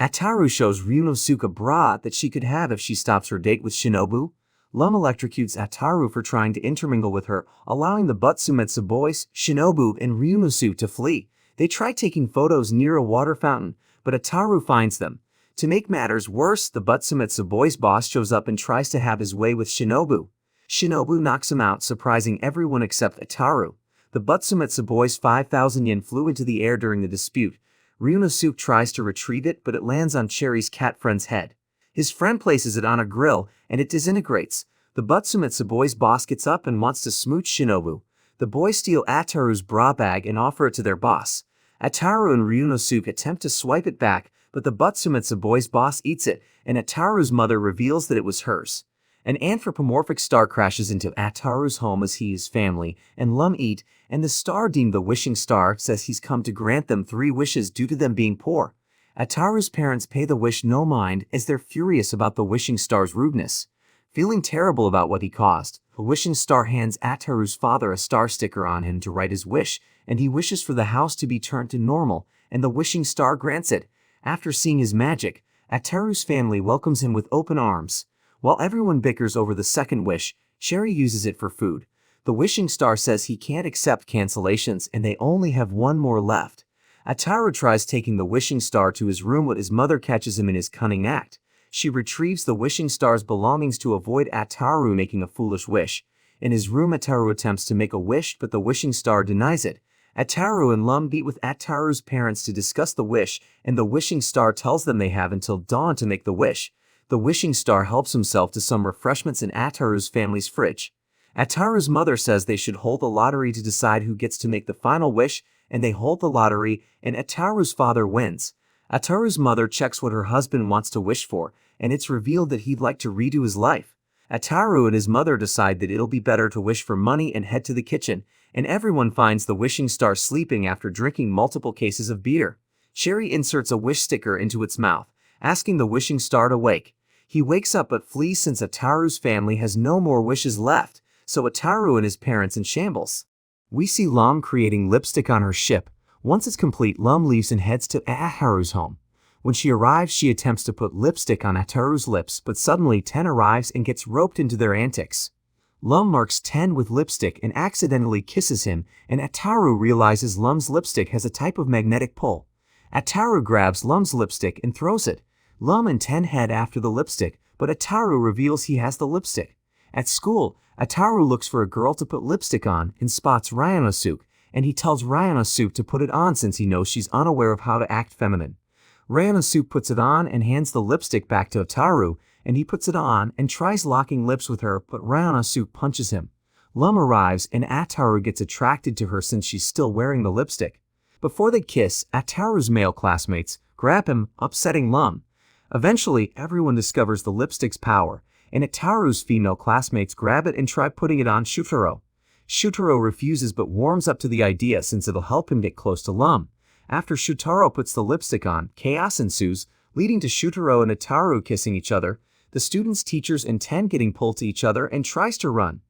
Ataru shows Ryunosuke a bra that she could have if she stops her date with Shinobu. Lum electrocutes Ataru for trying to intermingle with her, allowing the Butsumetsu boys, Shinobu, and Ryunosuke to flee. They try taking photos near a water fountain, but Ataru finds them. To make matters worse, the Butsumetsu boys' boss shows up and tries to have his way with Shinobu. Shinobu knocks him out, surprising everyone except Ataru. The Butsumetsu boys' 5,000 yen flew into the air during the dispute. Ryunosuke tries to retrieve it, but it lands on Cherry's cat friend's head. His friend places it on a grill, and it disintegrates. The Butsumetsu boys' boss gets up and wants to smooch Shinobu. The boys steal Ataru's bra bag and offer it to their boss. Ataru and Ryunosuke attempt to swipe it back, but the Butsumetsu boys' boss eats it, and Ataru's mother reveals that it was hers. An anthropomorphic star crashes into Ataru's home as he, his family, and Lum eat, and the star, deemed the wishing star, says he's come to grant them 3 wishes due to them being poor. Ataru's parents pay the wish no mind as they're furious about the wishing star's rudeness. Feeling terrible about what he caused, the wishing star hands Ataru's father a star sticker on him to write his wish, and he wishes for the house to be turned to normal, and the wishing star grants it. After seeing his magic, Ataru's family welcomes him with open arms. While everyone bickers over the second wish, Cherry uses it for food. The wishing star says he can't accept cancellations and they only have 1 more left. Ataru tries taking the wishing star to his room, but his mother catches him in his cunning act. She retrieves the wishing star's belongings to avoid Ataru making a foolish wish. In his room, Ataru attempts to make a wish, but the wishing star denies it. Ataru and Lum meet with Ataru's parents to discuss the wish, and the wishing star tells them they have until dawn to make the wish. The wishing star helps himself to some refreshments in Ataru's family's fridge. Ataru's mother says they should hold the lottery to decide who gets to make the final wish, and they hold the lottery, and Ataru's father wins. Ataru's mother checks what her husband wants to wish for, and it's revealed that he'd like to redo his life. Ataru and his mother decide that it'll be better to wish for money and head to the kitchen, and everyone finds the wishing star sleeping after drinking multiple cases of beer. Sherry inserts a wish sticker into its mouth, asking the wishing star to wake. He wakes up but flees since Ataru's family has no more wishes left, so Ataru and his parents in shambles. We see Lum creating lipstick on her ship. Once it's complete, Lum leaves and heads to Ataru's home. When she arrives, she attempts to put lipstick on Ataru's lips, but suddenly Ten arrives and gets roped into their antics. Lum marks Ten with lipstick and accidentally kisses him, and Ataru realizes Lum's lipstick has a type of magnetic pull. Ataru grabs Lum's lipstick and throws it. Lum and Ten head after the lipstick, but Ataru reveals he has the lipstick. At school, Ataru looks for a girl to put lipstick on and spots Ryanosuke, and he tells Ryanosuke to put it on since he knows she's unaware of how to act feminine. Ryanosuke puts it on and hands the lipstick back to Ataru, and he puts it on and tries locking lips with her, but Ryanosuke punches him. Lum arrives and Ataru gets attracted to her since she's still wearing the lipstick. Before they kiss, Ataru's male classmates grab him, upsetting Lum. Eventually, everyone discovers the lipstick's power, and Ataru's female classmates grab it and try putting it on Shutaro. Shutaro refuses but warms up to the idea since it'll help him get close to Lum. After Shutaro puts the lipstick on, chaos ensues, leading to Shutaro and Ataru kissing each other, the students, teachers, and Ten getting pulled to each other and tries to run.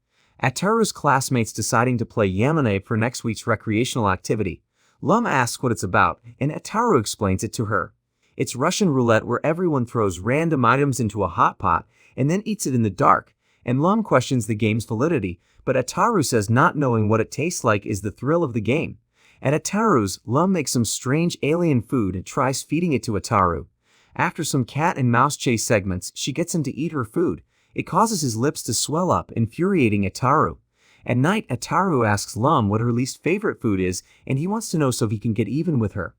Ataru's classmates deciding to play Yamane for next week's recreational activity. Lum asks what it's about, and Ataru explains it to her. It's Russian roulette where everyone throws random items into a hot pot and then eats it in the dark, and Lum questions the game's validity, but Ataru says not knowing what it tastes like is the thrill of the game. At Ataru's, Lum makes some strange alien food and tries feeding it to Ataru. After some cat and mouse chase segments, she gets him to eat her food. It causes his lips to swell up, infuriating Ataru. At night, Ataru asks Lum what her least favorite food is, and he wants to know so he can get even with her.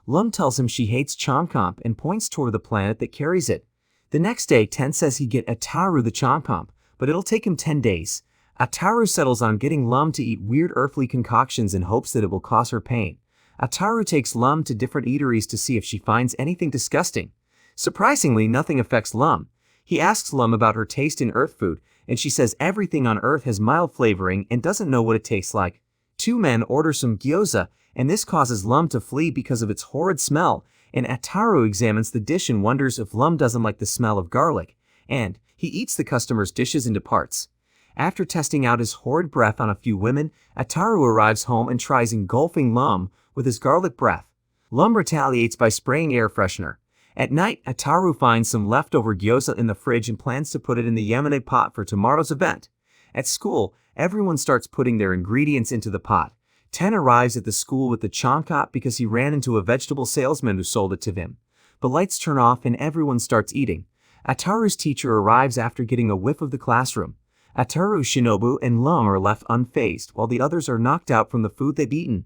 Lum tells him she hates Chompomp and points toward the planet that carries it. The next day, Ten says he'd get Ataru the Chompomp, but it'll take him 10 days. Ataru settles on getting Lum to eat weird earthly concoctions in hopes that it will cause her pain. Ataru takes Lum to different eateries to see if she finds anything disgusting. Surprisingly, nothing affects Lum. He asks Lum about her taste in Earth food, and she says everything on Earth has mild flavoring and doesn't know what it tastes like. Two men order some gyoza, and this causes Lum to flee because of its horrid smell, and Ataru examines the dish and wonders if Lum doesn't like the smell of garlic, and he eats the customer's dishes into parts. After testing out his horrid breath on a few women, Ataru arrives home and tries engulfing Lum with his garlic breath. Lum retaliates by spraying air freshener. At night, Ataru finds some leftover gyoza in the fridge and plans to put it in the Yamane pot for tomorrow's event. At school, everyone starts putting their ingredients into the pot. Ten arrives at the school with the chompomp because he ran into a vegetable salesman who sold it to him. The lights turn off and everyone starts eating. Ataru's teacher arrives after getting a whiff of the classroom. Ataru, Shinobu, and Lum are left unfazed while the others are knocked out from the food they've eaten.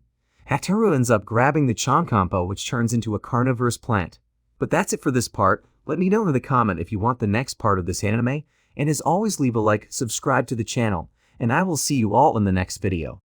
Ataru ends up grabbing the chompomp, which turns into a carnivorous plant. But that's it for this part. Let me know in the comment if you want the next part of this anime, and as always, leave a like, subscribe to the channel, and I will see you all in the next video.